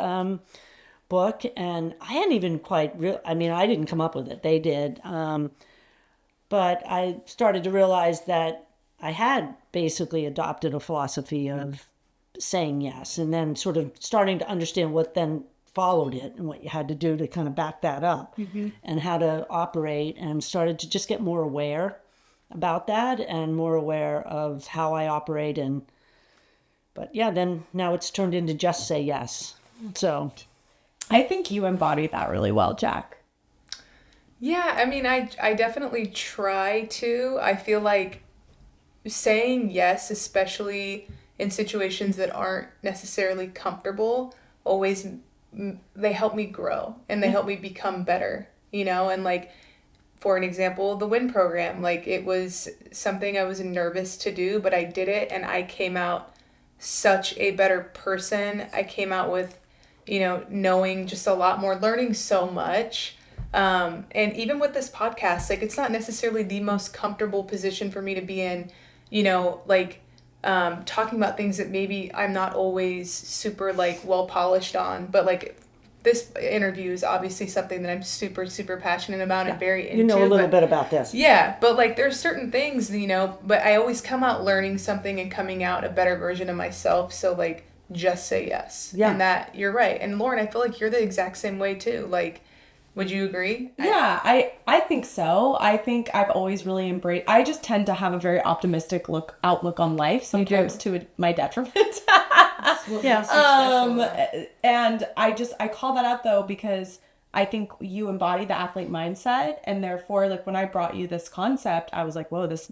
book. And I hadn't even quite, I didn't come up with it. They did. But I started to realize that I had basically adopted a philosophy of saying yes, and then sort of starting to understand what then followed it and what you had to do to kind of back that up, and how to operate, and started to just get more aware about that and more aware of how I operate. But yeah, then now it's turned into just say yes. So I think you embody that really well, Jack. Yeah, I definitely try to. I feel like saying yes, especially in situations that aren't necessarily comfortable, always, they help me grow and they help me become better, and like, for an example, the WIN program, like it was something I was nervous to do, but I did it and I came out such a better person. I came out with, knowing just a lot more, learning so much. And even with this podcast, like it's not necessarily the most comfortable position for me to be in, talking about things that maybe I'm not always super well polished on, but like this interview is obviously something that I'm super, super passionate about and very into. You know a little bit about this. Yeah, but like there's certain things, but I always come out learning something and coming out a better version of myself. So like, just say yes. Yeah. And that, you're right. And Lauren, I feel like you're the exact same way too. Like, would you agree? Yeah, I think so. I think I've always really embraced, I just tend to have a very optimistic outlook on life, sometimes to my detriment. And I call that out though, because I think you embody the athlete mindset, and therefore, like when I brought you this concept, I was like, whoa, this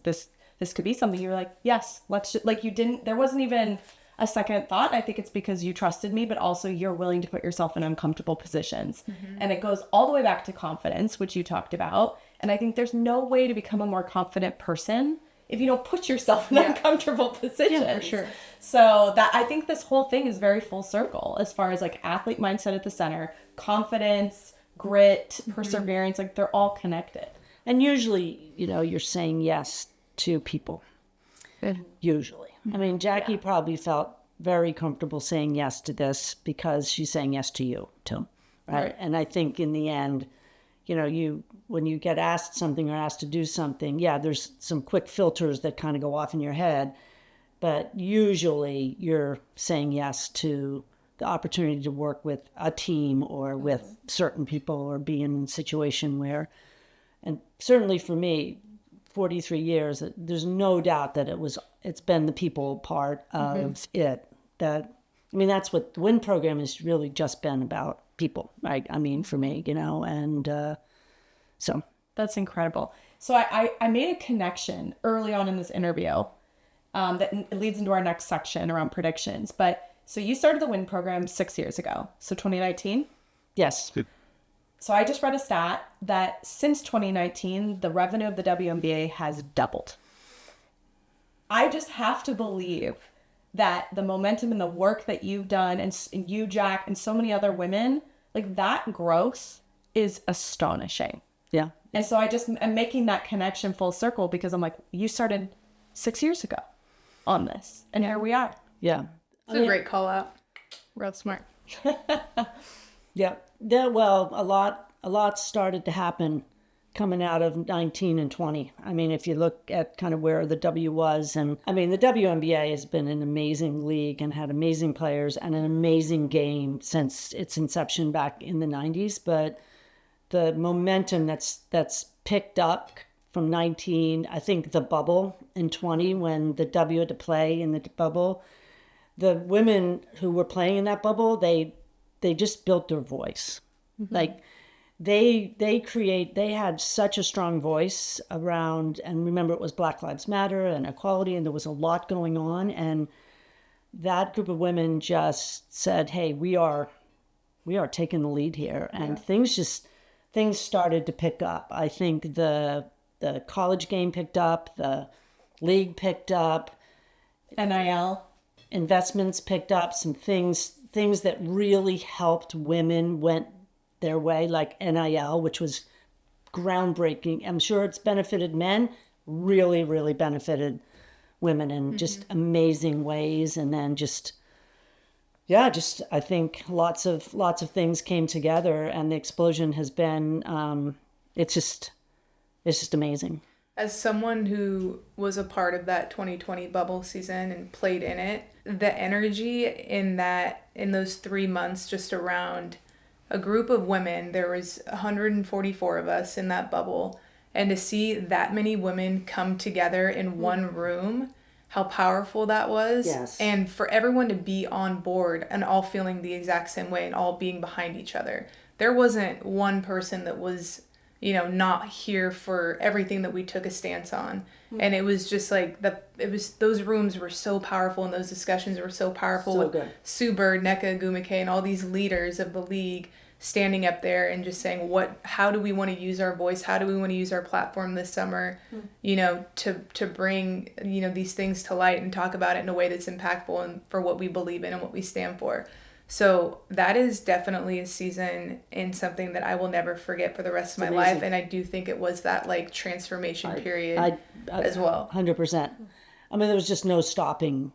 could be something. You were like, yes, let's just, like, there wasn't even a second thought. I think it's because you trusted me, but also you're willing to put yourself in uncomfortable positions. And it goes all the way back to confidence, which you talked about. And I think there's no way to become a more confident person if you don't put yourself in uncomfortable positions. Yeah, for sure. So that, I think this whole thing is very full circle as far as like athlete mindset at the center, confidence, grit, perseverance, like they're all connected. And usually, you're saying yes to people. Usually. Jacki probably felt very comfortable saying yes to this because she's saying yes to you too, right? And I think in the end, when you get asked something or asked to do something, there's some quick filters that kind of go off in your head, but usually you're saying yes to the opportunity to work with a team or with certain people or be in a situation where, and certainly for me, 43 years, there's no doubt that it's been the people part of it. That's what the WIN program has really just been about, people, right? For me, and so. That's incredible. So I made a connection early on in this interview that leads into our next section around predictions. But so you started the WIN program 6 years ago. So 2019? Yes. Good. So I just read a stat that since 2019, the revenue of the WNBA has doubled. I just have to believe that the momentum and the work that you've done, and you, Jack, and so many other women, like that growth is astonishing. Yeah. And so I'm making that connection full circle because I'm like, you started 6 years ago on this, and here we are. Yeah. It's a great call out. Real smart. Yeah. Well, a lot started to happen coming out of 19 and 20. If you look at kind of where the W was, and the WNBA has been an amazing league and had amazing players and an amazing game since its inception back in the 90s. But the momentum that's picked up from 19, I think the bubble in 20, when the W had to play in the bubble, the women who were playing in that bubble, they just built their voice. Like they had such a strong voice around, and remember, it was Black Lives Matter and equality, and there was a lot going on, and that group of women just said, hey, we are taking the lead here, and things started to pick up. I think the college game picked up, the league picked up, NIL investments picked up, some things that really helped women went their way, like NIL, which was groundbreaking. I'm sure it's benefited men, really, really benefited women in just amazing ways. And then I think lots of things came together, and the explosion has been, it's just amazing. As someone who was a part of that 2020 bubble season and played in it, the energy in those 3 months just around a group of women, there was 144 of us in that bubble, and to see that many women come together in one room, how powerful that was. Yes. And for everyone to be on board and all feeling the exact same way and all being behind each other. There wasn't one person that was, not here for everything that we took a stance on. And it was just like those rooms were so powerful, and those discussions were so powerful. So good. Sue Bird, Nneka Ogwumike, and all these leaders of the league standing up there and just saying, how do we want to use our voice? How do we want to use our platform this summer, to bring, these things to light and talk about it in a way that's impactful and for what we believe in and what we stand for. So that is definitely a season and something that I will never forget for the rest of my life. And I do think it was that transformation period as well. 100%. I mean, there was just no stopping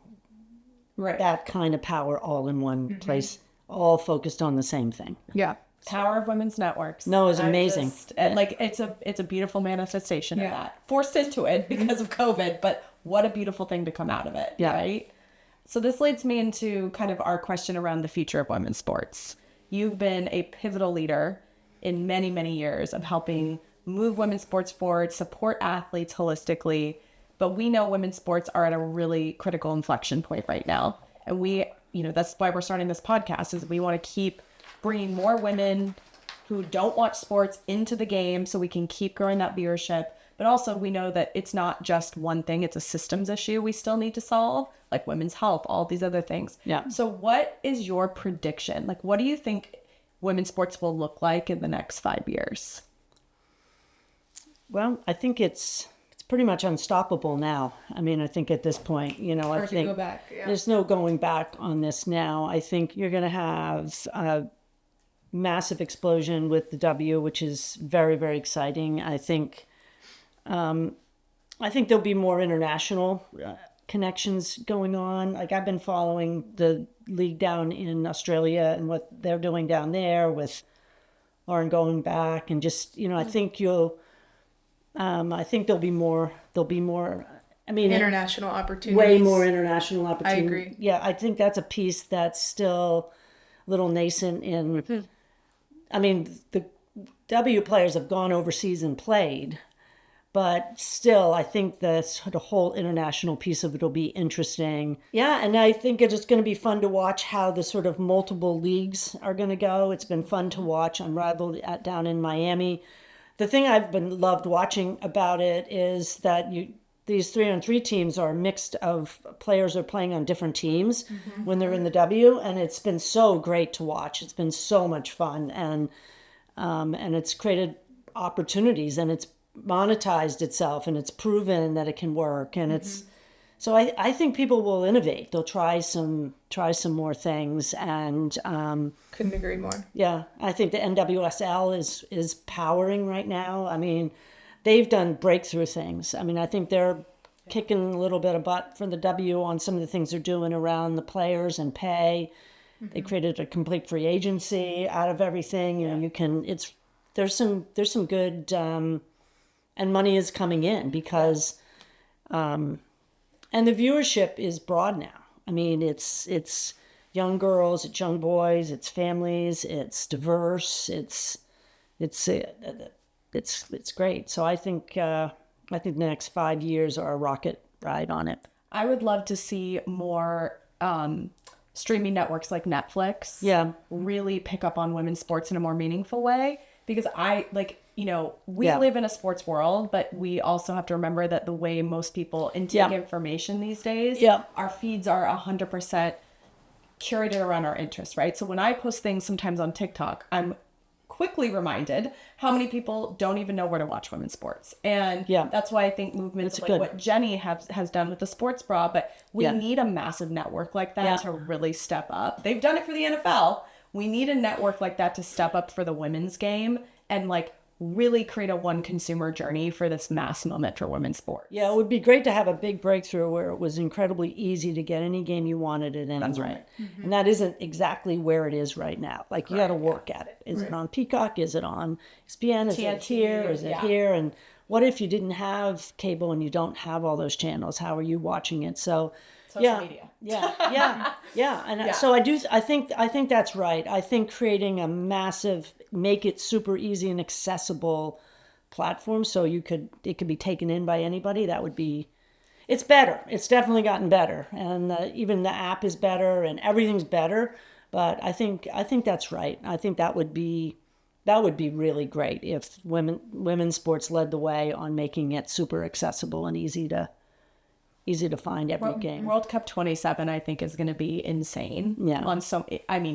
that kind of power all in one place, all focused on the same thing. Yeah. Power of women's networks. No, it's amazing. It's a beautiful manifestation of that. Forced into it because of COVID, but what a beautiful thing to come out of it. Yeah. Right? So this leads me into kind of our question around the future of women's sports. You've been a pivotal leader in many, many years of helping move women's sports forward, support athletes holistically, but we know women's sports are at a really critical inflection point right now. And that's why we're starting this podcast, is we want to keep bringing more women who don't watch sports into the game so we can keep growing that viewership. But also we know that it's not just one thing, it's a systems issue we still need to solve, like women's health, all these other things. Yeah. So what is your prediction? What do you think women's sports will look like in the next 5 years? Well, I think it's pretty much unstoppable now. I mean, I think at this point, I think go back. Yeah. There's no going back on this now. I think you're going to have a massive explosion with the W, which is very, very exciting. I think there'll be more international connections going on. I've been following the league down in Australia and what they're doing down there with Lauren going back, and just I think I think there'll be more. I mean, international opportunities. Way more international opportunities. I agree. Yeah, I think that's a piece that's still a little nascent in. I mean, the W players have gone overseas and played, but still, I think the whole international piece of it will be interesting. Yeah, and I think it's just going to be fun to watch how the sort of multiple leagues are going to go. It's been fun to watch. I'm rivaled down in Miami. The thing I've been loved watching about it is that these 3-on-3 teams are mixed of players are playing on different teams when they're in the W, and it's been so great to watch. It's been so much fun, and it's created opportunities, and it's monetized itself, and it's proven that it can work, and it's so I think people will innovate. They'll try some more things, and couldn't agree more. Yeah, I think the NWSL is powering right now. I mean, they've done breakthrough things. I mean, I think they're kicking a little bit of butt for the W on some of the things they're doing around the players and pay. They created a complete free agency out of everything. There's some good and money is coming in because and the viewership is broad now. I mean, it's young girls, it's young boys, it's families, it's diverse, it's great. So I think the next 5 years are a rocket ride on it. I would love to see more streaming networks like Netflix really pick up on women's sports in a more meaningful way, because we live in a sports world, but we also have to remember that the way most people intake information these days, our feeds are 100% curated around our interests, right? So when I post things sometimes on TikTok, I'm quickly reminded how many people don't even know where to watch women's sports. And that's why I think movements like what Jenny has done with the sports bra, but we need a massive network like that to really step up. They've done it for the NFL. We need a network like that to step up for the women's game and like really create a one consumer journey for this mass moment for women's sports. Yeah, it would be great to have a big breakthrough where it was incredibly easy to get any game you wanted at any moment. Right. Mm-hmm. And that isn't exactly where it is right now. Like you got to work at it. Is it on Peacock? Is it on ESPN? Is it here? Is it here? And what if you didn't have cable and you don't have all those channels? How are you watching it? So social media. And so I think that's right. I think creating a massive, make it super easy and accessible platform so it could be taken in by anybody. That would be, it's better. It's definitely gotten better, and even the app is better and everything's better. But I think that's right. I think that would be really great if women's sports led the way on making it super accessible and easy to find every game. World Cup 27, I think, is going to be insane. Yeah.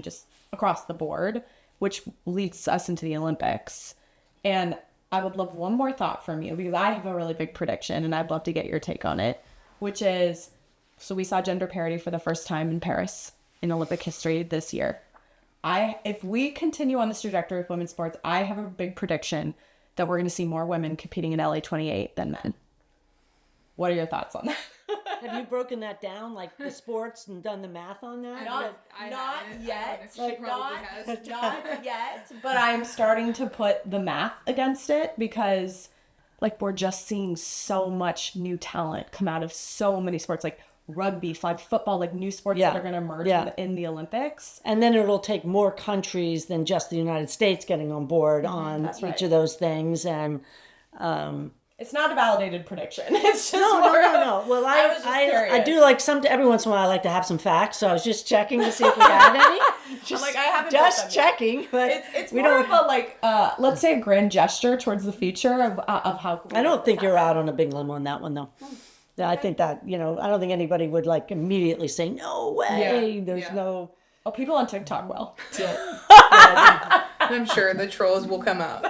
Just across the board, which leads us into the Olympics. And I would love one more thought from you, because I have a really big prediction and I'd love to get your take on it, which is, so we saw gender parity for the first time in Paris in Olympic history this year. If we continue on this trajectory with women's sports, I have a big prediction that we're going to see more women competing in LA 28 than men. What are your thoughts on that? Have you broken that down, like the sports, and done the math on that? Not yet. But I'm starting to put the math against it, because like we're just seeing so much new talent come out of so many sports, like rugby, flag football, like new sports that are going to emerge in the Olympics. And then it'll take more countries than just the United States getting on board on each of those things. And it's not a validated prediction. It's just no. Well, I do like every once in a while I like to have some facts. So I was just checking to see if we had any. I haven't just checking. But it's more of a let's say a grand gesture towards the future of how cool. I don't think you're out on a big limb on that one though. Yeah, I think that, I don't think anybody would like immediately say, no way. There's no. Oh, people on TikTok will. I'm sure the trolls will come out.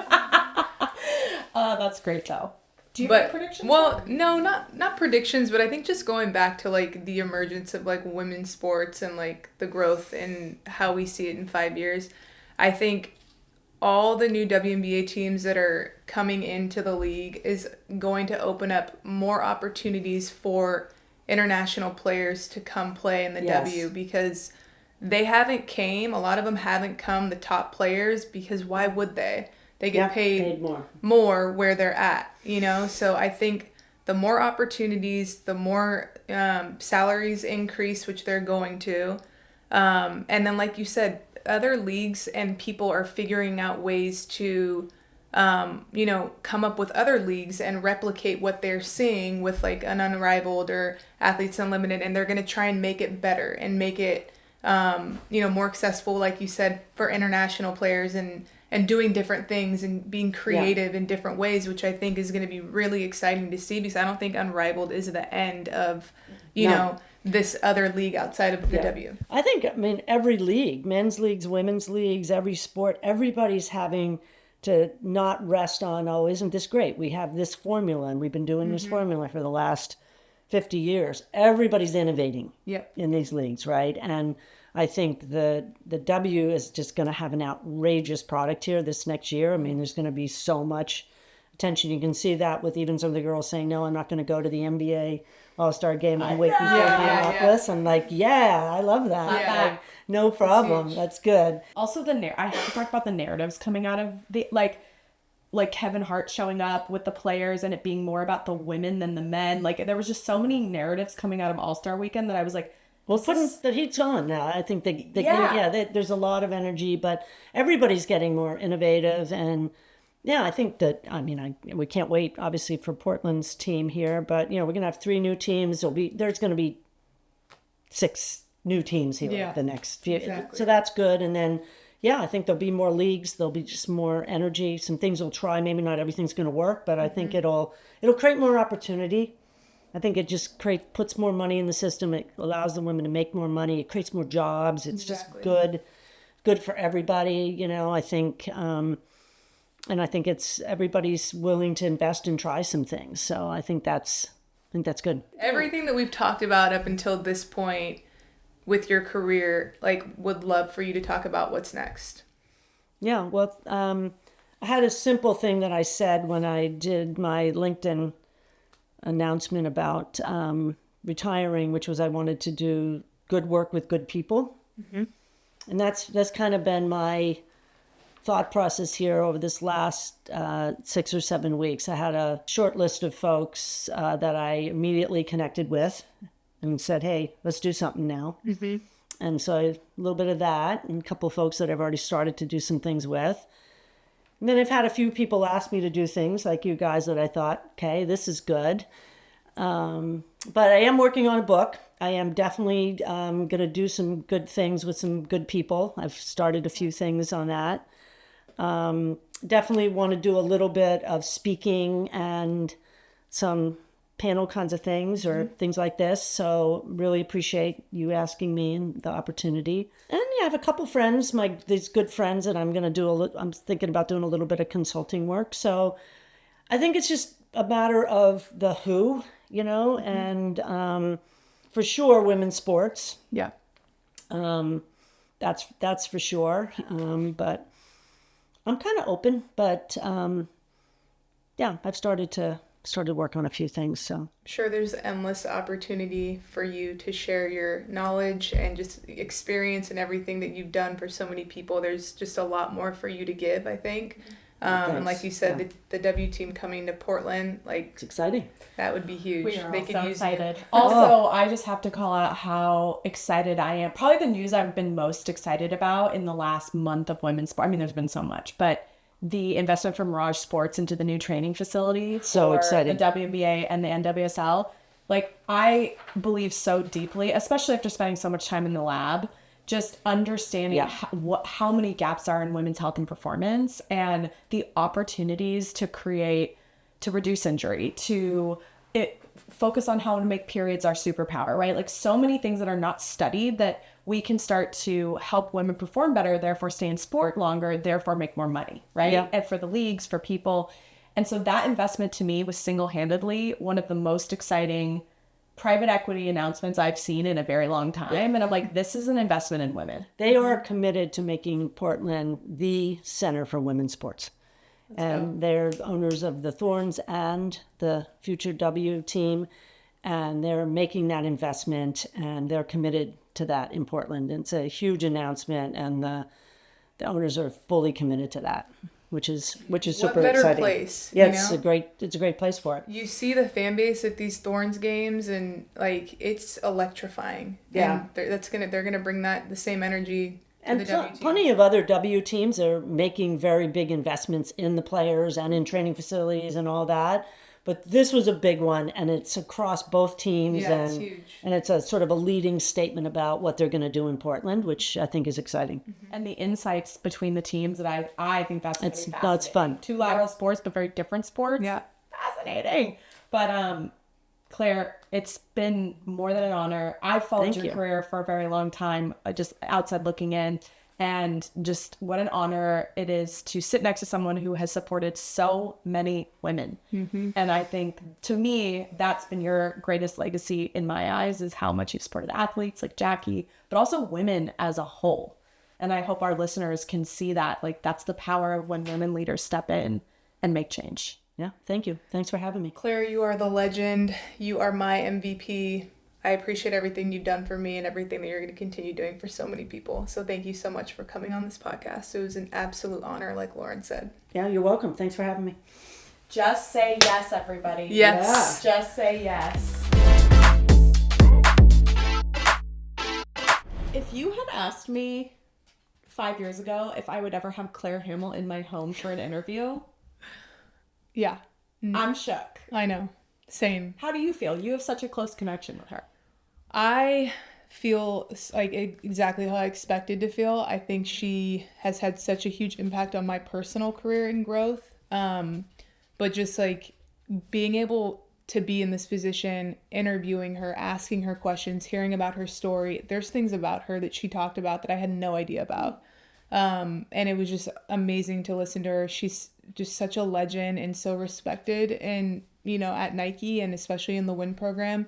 That's great though. Do you have predictions? Well, no, not predictions, but I think just going back to like the emergence of like women's sports and like the growth and how we see it in 5 years. I think all the new WNBA teams that are coming into the league is going to open up more opportunities for international players to come play in the W, because they haven't came. A lot of them haven't come, the top players, because why would they? They get paid more where they're at, So I think the more opportunities, the more salaries increase, which they're going to. And then, like you said, other leagues and people are figuring out ways to, come up with other leagues and replicate what they're seeing with like an Unrivaled or Athletes Unlimited. And they're going to try and make it better and make it, more accessible, like you said, for international players and doing different things and being creative in different ways, which I think is going to be really exciting to see, because I don't think Unrivaled is the end of, this other league outside of the W. I think, every league, men's leagues, women's leagues, every sport, everybody's having to not rest on, isn't this great? We have this formula and we've been doing this formula for the last 50 years. Everybody's innovating in these leagues, right? And I think the W is just going to have an outrageous product here this next year. There's going to be so much attention. You can see that with even some of the girls saying, no, I'm not going to go to the NBA All-Star game. I'm waiting for Indianapolis. I'm like, I love that. Like, no problem. That's good. Also, I have to talk about the narratives coming out of the, like Kevin Hart showing up with the players and it being more about the women than the men. Like, there was just so many narratives coming out of All-Star Weekend that I was like, well, the heat's on now. I think there's a lot of energy, but everybody's getting more innovative. And I think that, we can't wait, obviously, for Portland's team here, but, we're going to have 3 new teams. There's going to be 6 new teams here the next few. Exactly. So that's good. And then, I think there'll be more leagues. There'll be just more energy. Some things we'll try. Maybe not everything's going to work, but I think it'll create more opportunity I think it just puts more money in the system. It allows the women to make more money. It creates more jobs. It's just good for everybody, I think. And I think everybody's willing to invest and try some things. So I think that's good. Everything that we've talked about up until this point with your career, would love for you to talk about what's next. Yeah, well, I had a simple thing that I said when I did my LinkedIn announcement about retiring, which was I wanted to do good work with good people. Mm-hmm. And that's kind of been my thought process here over this last 6 or 7 weeks. I had a short list of folks that I immediately connected with and said, hey, let's do something now. Mm-hmm. And so a little bit of that, and a couple of folks that I've already started to do some things with. And then I've had a few people ask me to do things like you guys that I thought, okay, this is good. But I am working on a book. I am definitely going to do some good things with some good people. I've started a few things on that. Definitely want to do a little bit of speaking and some panel kinds of things or things like this. So really appreciate you asking me and the opportunity. And yeah, I have a couple friends, these good friends that I'm going to do I'm thinking about doing a little bit of consulting work. So I think it's just a matter of the who, and for sure women's sports. Yeah. That's for sure. But I'm kind of open, but yeah, I've started work on a few things. So sure, there's endless opportunity for you to share your knowledge and just experience and everything that you've done for so many people. There's just a lot more for you to give, I think. And like you said, the W team coming to Portland, it's exciting. That would be huge. We are so excited. Also, I just have to call out how excited I am. Probably the news I've been most excited about in the last month of women's sport. I mean, there's been so much, but the investment from Mirage Sports into the new training facility so exciting. The WNBA and the NWSL. I believe so deeply, especially after spending so much time in the lab, just understanding how many gaps are in women's health and performance, and the opportunities to reduce injury, focus on how to make periods our superpower, right? So many things that are not studied that we can start to help women perform better, therefore stay in sport longer, therefore make more money, right? Yeah. And for the leagues, for people. And so that investment to me was single-handedly one of the most exciting private equity announcements I've seen in a very long time. And I'm like, this is an investment in women. They are committed to making Portland the center for women's sports. They're owners of the Thorns and the future W team. And they're making that investment, and they're committed to that in Portland. And it's a huge announcement, and the owners are fully committed to that, which is super exciting. What better place? Yeah, it's a great place for it. You see the fan base at these Thorns games, and it's electrifying. Yeah, and they're gonna bring the same energy. And plenty of other W teams are making very big investments in the players and in training facilities and all that. But this was a big one, and it's across both teams. Yeah, it's huge. And it's a sort of a leading statement about what they're going to do in Portland, which I think is exciting. Mm-hmm. And the insights between the teams that I think that's really fascinating. No, it's fun. Two lateral sports, but very different sports. Yeah. Fascinating. But Claire, it's been more than an honor. I've followed your career for a very long time, just outside looking in. And just what an honor it is to sit next to someone who has supported so many women. Mm-hmm. And I think, to me, that's been your greatest legacy in my eyes, is how much you've supported athletes like Jacki, but also women as a whole. And I hope our listeners can see that. That's the power of when women leaders step in and make change. Yeah, thank you. Thanks for having me. Claire, you are the legend. You are my MVP. I appreciate everything you've done for me and everything that you're going to continue doing for so many people. So thank you so much for coming on this podcast. It was an absolute honor, like Lauren said. Yeah, you're welcome. Thanks for having me. Just say yes, everybody. Yes. Yeah. Just say yes. If you had asked me 5 years ago if I would ever have Clare Hamill in my home for an interview, yeah, I'm shook. I know. Same. How do you feel? You have such a close connection with her. I feel like exactly how I expected to feel. I think she has had such a huge impact on my personal career and growth. But just being able to be in this position, interviewing her, asking her questions, hearing about her story. There's things about her that she talked about that I had no idea about. And it was just amazing to listen to her. She's just such a legend and so respected and, you know, at Nike and especially in the WIN program.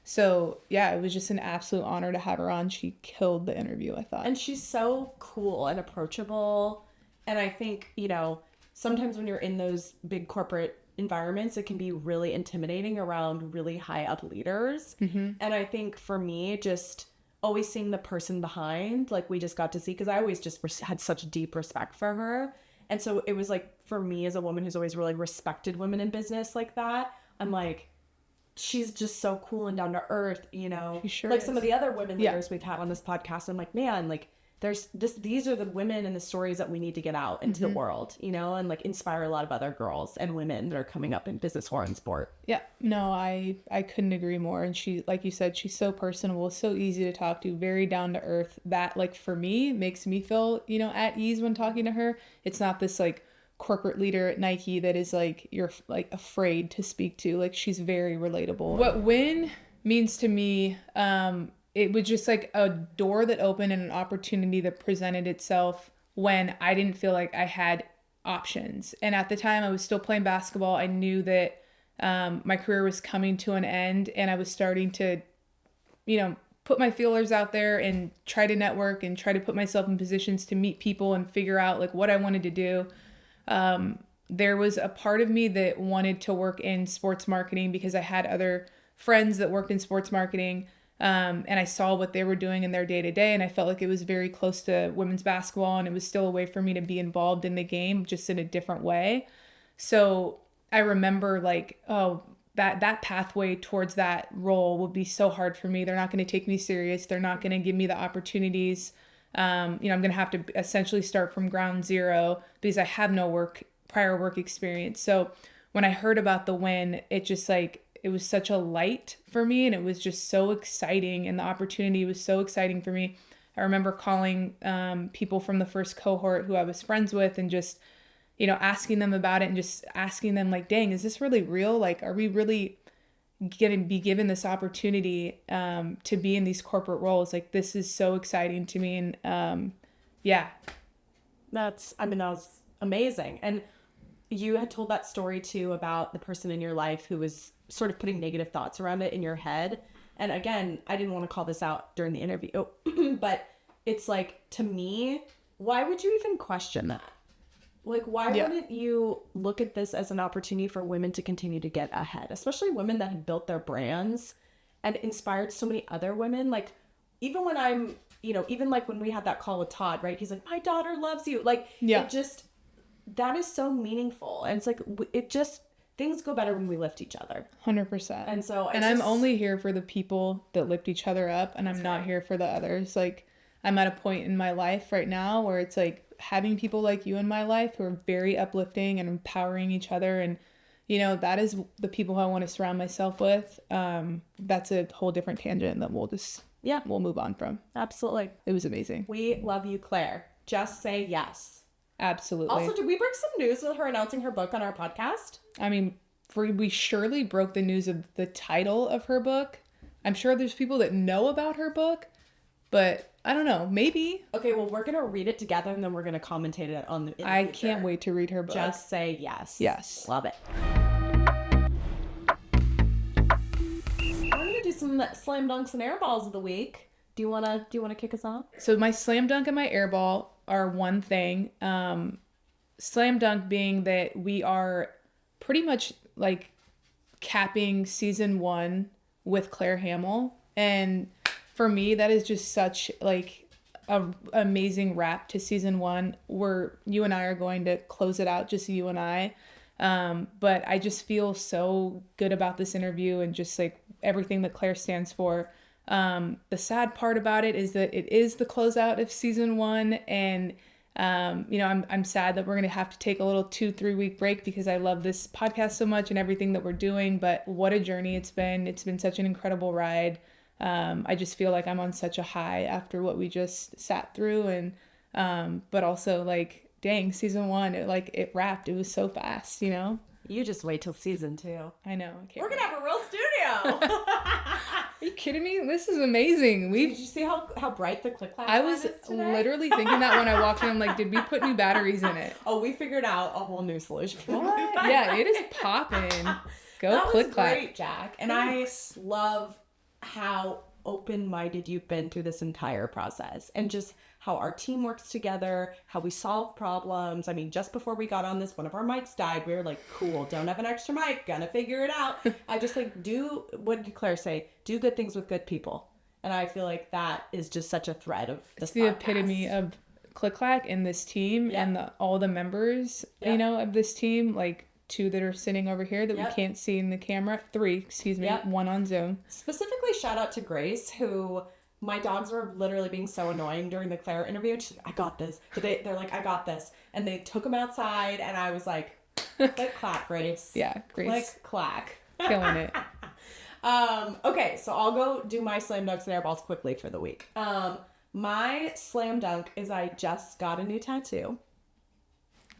So yeah, it was just an absolute honor to have her on. She killed the interview, I thought. And she's so cool and approachable. And I think, you know, sometimes when you're in those big corporate environments, it can be really intimidating around really high up leaders. Mm-hmm. And I think for me, just always seeing the person behind, like we just got to see, because I always just had such deep respect for her. And so it was like, for me as a woman who's always really respected women in business like that, I'm like, she's just so cool and down to earth, you know, sure like is. Some of the other women leaders we've had on this podcast. I'm like, man, like these are the women and the stories that we need to get out into the world, you know, and like inspire a lot of other girls and women that are coming up in business or in sport. Yeah, no, I couldn't agree more. And she, like you said, she's so personable, so easy to talk to, very down to earth. That, like, for me, makes me feel, you know, at ease when talking to her. It's not this like corporate leader at Nike that is like you're like afraid to speak to. Like, she's very relatable. What WIN means to me, it was just like a door that opened and an opportunity that presented itself when I didn't feel like I had options. And at the time I was still playing basketball. I knew that my career was coming to an end, and I was starting to, you know, put my feelers out there and try to network and try to put myself in positions to meet people and figure out like what I wanted to do. There was a part of me that wanted to work in sports marketing because I had other friends that worked in sports marketing. And I saw what they were doing in their day to day, and I felt like it was very close to women's basketball, and it was still a way for me to be involved in the game, just in a different way. So I remember like, oh, that pathway towards that role would be so hard for me. They're not going to take me serious. They're not going to give me the opportunities. You know, I'm going to have to essentially start from ground zero because I have no prior work experience. So when I heard about the WIN, it just like, it was such a light for me, and it was just so exciting, and the opportunity was so exciting for me. I remember calling people from the first cohort who I was friends with and just, you know, asking them about it and just asking them like, dang, is this really real? Like, are we really going to be given this opportunity to be in these corporate roles? Like, this is so exciting to me. And yeah. That was amazing. And you had told that story too about the person in your life who was sort of putting negative thoughts around it in your head. And again, I didn't want to call this out during the interview, but it's like, to me, why would you even question that? Like, why wouldn't you look at this as an opportunity for women to continue to get ahead, especially women that have built their brands and inspired so many other women? Like, even when I'm, you know, even like when we had that call with Todd, right? He's like, my daughter loves you. Like, it just, that is so meaningful. And it's like, it just, things go better when we lift each other. 100%. And so, I'm only here for the people that lift each other up, and I'm not here for the others. Like, I'm at a point in my life right now where it's like having people like you in my life who are very uplifting and empowering each other. And, you know, that is the people who I want to surround myself with. That's a whole different tangent that we'll move on from. Absolutely. It was amazing. We love you, Claire. Just say yes. Absolutely. Also, did we break some news with her announcing her book on our podcast? I mean, we surely broke the news of the title of her book. I'm sure there's people that know about her book, but I don't know. Maybe. Okay, well, we're going to read it together, and then we're going to commentate it on the I can't wait to read her book. Just say yes. Yes. Love it. We're going to do some slam dunks and air balls of the week. Do you want to kick us off? So my slam dunk and my air ball are one thing. Slam dunk being that we are pretty much like capping season 1 with Clare Hamill. And for me, that is just such like a amazing wrap to season 1, where you and I are going to close it out, just you and I. But I just feel so good about this interview and just like everything that Clare stands for. The sad part about it is that it is the closeout of season 1, and you know, I'm sad that we're gonna have to take a little 2-3 week break because I love this podcast so much and everything that we're doing. But what a journey it's been. It's been such an incredible ride. I just feel like I'm on such a high after what we just sat through, and but also like, dang, season 1, it wrapped. It was so fast, you know? You just wait till season 2. I know. We're going to have a real studio. Are you kidding me? This is amazing. Did you see how bright the click clack I was literally thinking that when I walked in. I'm like, did we put new batteries in it? Oh, we figured out a whole new solution. What? Yeah, it is popping. Go click clack. That was great, Jack. And I love how open-minded you've been through this entire process, and just how our team works together, how we solve problems. I mean, just before we got on this, one of our mics died. We were like, cool, don't have an extra mic, gonna figure it out. I just like what did Claire say? Do good things with good people. And I feel like that is just such a thread of this. It's the epitome of click clack and this team and all the members, you know, of this team, like 2 that are sitting over here that we can't see in the camera. 3, excuse me. 1 on Zoom. Specifically, shout out to Grace, who my dogs were literally being so annoying during the Claire interview. She's like, I got this. They're like, I got this. And they took him outside, and I was like, clack, Grace. Yeah, Grace. Like, clack. Killing it. Okay, so I'll go do my slam dunks and airballs quickly for the week. My slam dunk is I just got a new tattoo.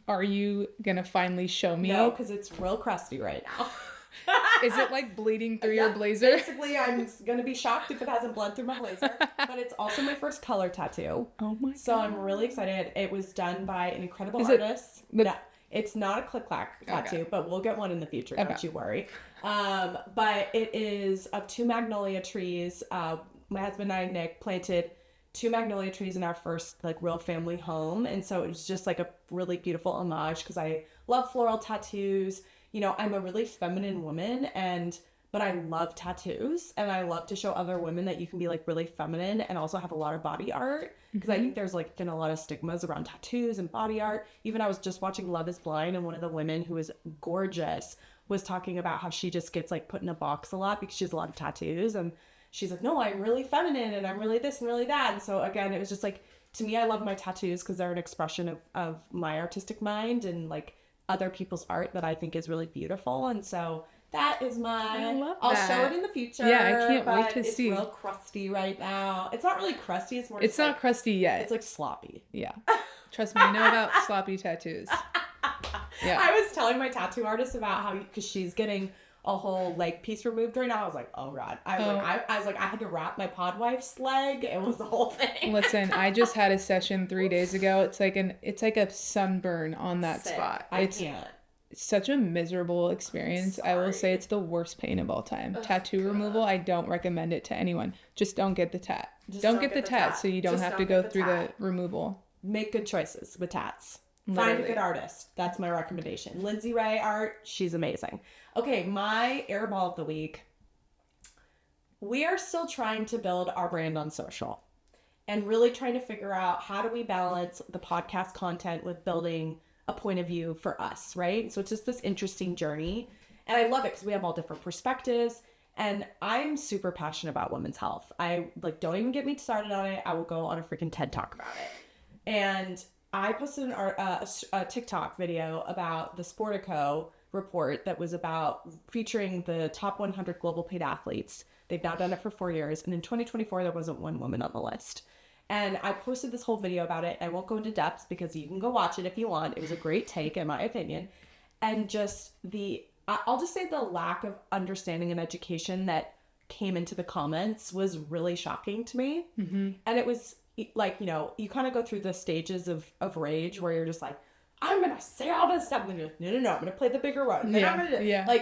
Are you gonna finally show me? No, because it's real crusty right now. Is it like bleeding through your blazer? Basically, I'm gonna be shocked if it hasn't bled through my blazer. But it's also my first color tattoo. Oh my god. So I'm really excited. It was done by an incredible artist. No, it's not a click clack tattoo, but we'll get one in the future. Don't you worry. But it is of 2 magnolia trees. My husband and I, Nick, planted 2 magnolia trees in our first like real family home, and so it was just like a really beautiful homage because I love floral tattoos. You know, I'm a really feminine woman, but I love tattoos, and I love to show other women that you can be like really feminine and also have a lot of body art, because I think there's like been a lot of stigmas around tattoos and body art. Even I was just watching Love is Blind, and one of the women who is gorgeous was talking about how she just gets like put in a box a lot because she has a lot of tattoos, and she's like, no, I'm really feminine and I'm really this and really that. And so again, it was just like, to me, I love my tattoos because they're an expression of my artistic mind and like other people's art that I think is really beautiful. And so that is I'll show it in the future. Yeah, I can't wait to see. It's real crusty right now. It's not really crusty. It's more It's not like, crusty yet. It's like sloppy. Yeah. Trust me, I know about sloppy tattoos. Yeah. I was telling my tattoo artist about how, because she's getting a whole leg piece removed right now. I was like, oh god. I was like, I had to wrap my pod wife's leg. It was the whole thing. Listen, I just had a session 3 days ago. It's like a sunburn on that spot. I can't. It's such a miserable experience. I will say it's the worst pain of all time. Tattoo removal, I don't recommend it to anyone. Just don't get the tat. Don't get the tat so you don't have to go through the removal. Make good choices with tats. Literally. Find a good artist. That's my recommendation. Lindsay Ray art, she's amazing. Okay, my airball of the week. We are still trying to build our brand on social and really trying to figure out how do we balance the podcast content with building a point of view for us, right? So it's just this interesting journey. And I love it because we have all different perspectives. And I'm super passionate about women's health. I don't even get me started on it. I will go on a freaking TED Talk about it. And I posted a TikTok video about the Sportico report that was about featuring the top 100 global paid athletes. They've now done it for 4 years. And in 2024, there wasn't one woman on the list. And I posted this whole video about it. I won't go into depth because you can go watch it if you want. It was a great take, in my opinion. And just I'll just say the lack of understanding and education that came into the comments was really shocking to me. Mm-hmm. And it was like, you kind of go through the stages of rage where you're just like, I'm going to say all this stuff. And then you're like, no, I'm going to play the bigger one.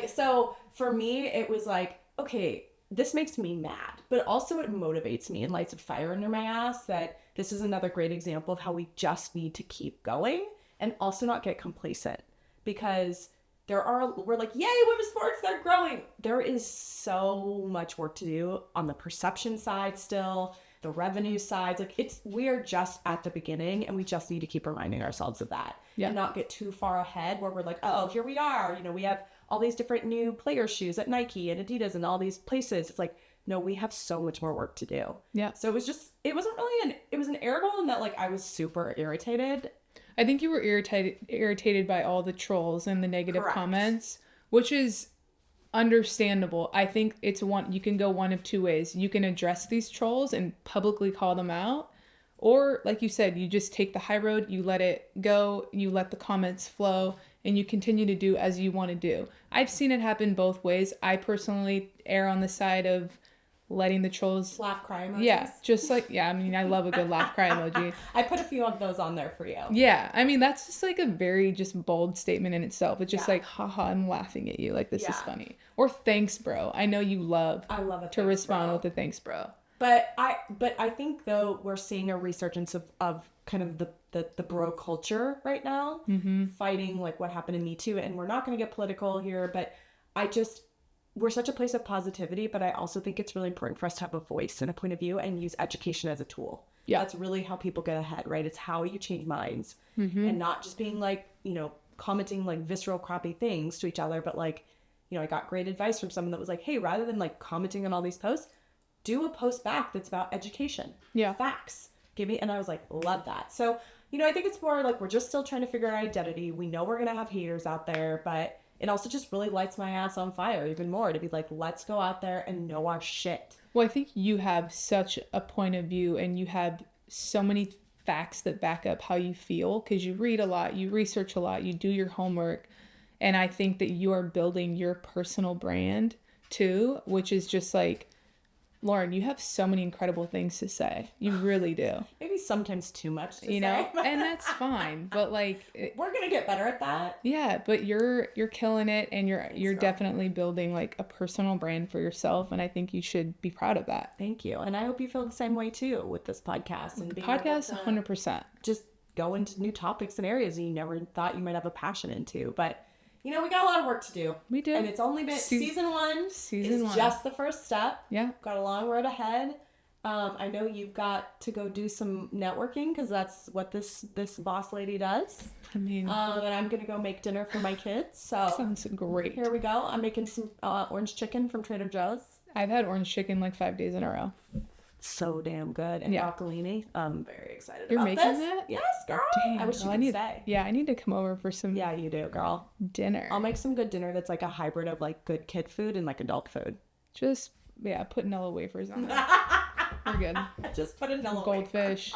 So for me, it was like, okay, this makes me mad, but also it motivates me and lights a fire under my ass that this is another great example of how we just need to keep going and also not get complacent, because we're like, yay, women's sports, they're growing. There is so much work to do on the perception side still, the revenue side. We are just at the beginning, and we just need to keep reminding ourselves of that and not get too far ahead where we're like, oh, here we are. We have all these different new player shoes at Nike and Adidas and all these places. It's like, no, we have so much more work to do. Yeah. So it was an airball in that I was super irritated. I think you were irritated by all the trolls and the negative comments, which is understandable. I think you can go one of two ways. You can address these trolls and publicly call them out, or like you said, you just take the high road, you let it go, you let the comments flow, and you continue to do as you want to do. I've seen it happen both ways. I personally err on the side of letting the trolls laugh cry emojis. Yeah, just like, yeah, I mean, I love a good laugh cry emoji. I put a few of those on there for you. Yeah, I mean, that's just like a very just bold statement in itself. It's just like, haha, I'm laughing at you, like this is funny. Or thanks, bro. I know you love to respond with a thanks, bro. But I think though we're seeing a resurgence of kind of the bro culture right now, fighting like what happened in Me Too, and we're not going to get political here, but we're such a place of positivity, but I also think it's really important for us to have a voice and a point of view and use education as a tool. Yeah. That's really how people get ahead, right? It's how you change minds and not just being like, commenting like visceral crappy things to each other, but like, I got great advice from someone that was like, hey, rather than like commenting on all these posts, do a post back that's about education. Yeah. Facts. And I was like, love that. So, I think it's more like we're just still trying to figure out identity. We know we're going to have haters out there, but it also just really lights my ass on fire even more to be like, let's go out there and know our shit. Well, I think you have such a point of view and you have so many facts that back up how you feel because you read a lot, you research a lot, you do your homework. And I think that you are building your personal brand too, which is just like, Lauren, you have so many incredible things to say. You really do. Maybe sometimes too much to say. And that's fine. But like we're gonna get better at that. Yeah, but you're killing it, and you're definitely building like a personal brand for yourself, and I think you should be proud of that. Thank you, and I hope you feel the same way too with this podcast. And podcast, 100%. Just go into new topics and areas that you never thought you might have a passion into, but. We got a lot of work to do. We do. And it's only been season one. Season one. Just the first step. Yeah. Got a long road ahead. I know you've got to go do some networking because that's what this boss lady does. I mean. And I'm going to go make dinner for my kids. So sounds great. Here we go. I'm making some orange chicken from Trader Joe's. I've had orange chicken like 5 days in a row. So damn good. And broccolini. I'm very excited You're about making this. that? Yes, girl. Damn, I wish you could stay. Yeah, I need to come over for some. Yeah, you do, girl. Dinner. I'll make some good dinner that's like a hybrid of like good kid food and like adult food. Just put Nilla wafers on there. We're good. Just put a Nilla goldfish,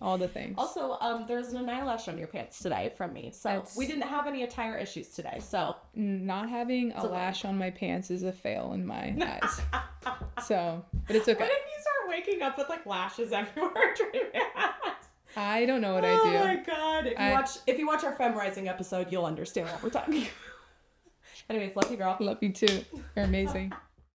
all the things. Also, there's an eyelash on your pants today from me, so we didn't have any attire issues today. So not having a lash on my pants is a fail in my eyes. So, but it's okay. What if you start waking up with like lashes everywhere? I don't know what I do. Oh my god! If you watch our Femme Rising episode, you'll understand what we're talking about. Anyways, love you, girl. Love you too. You're amazing.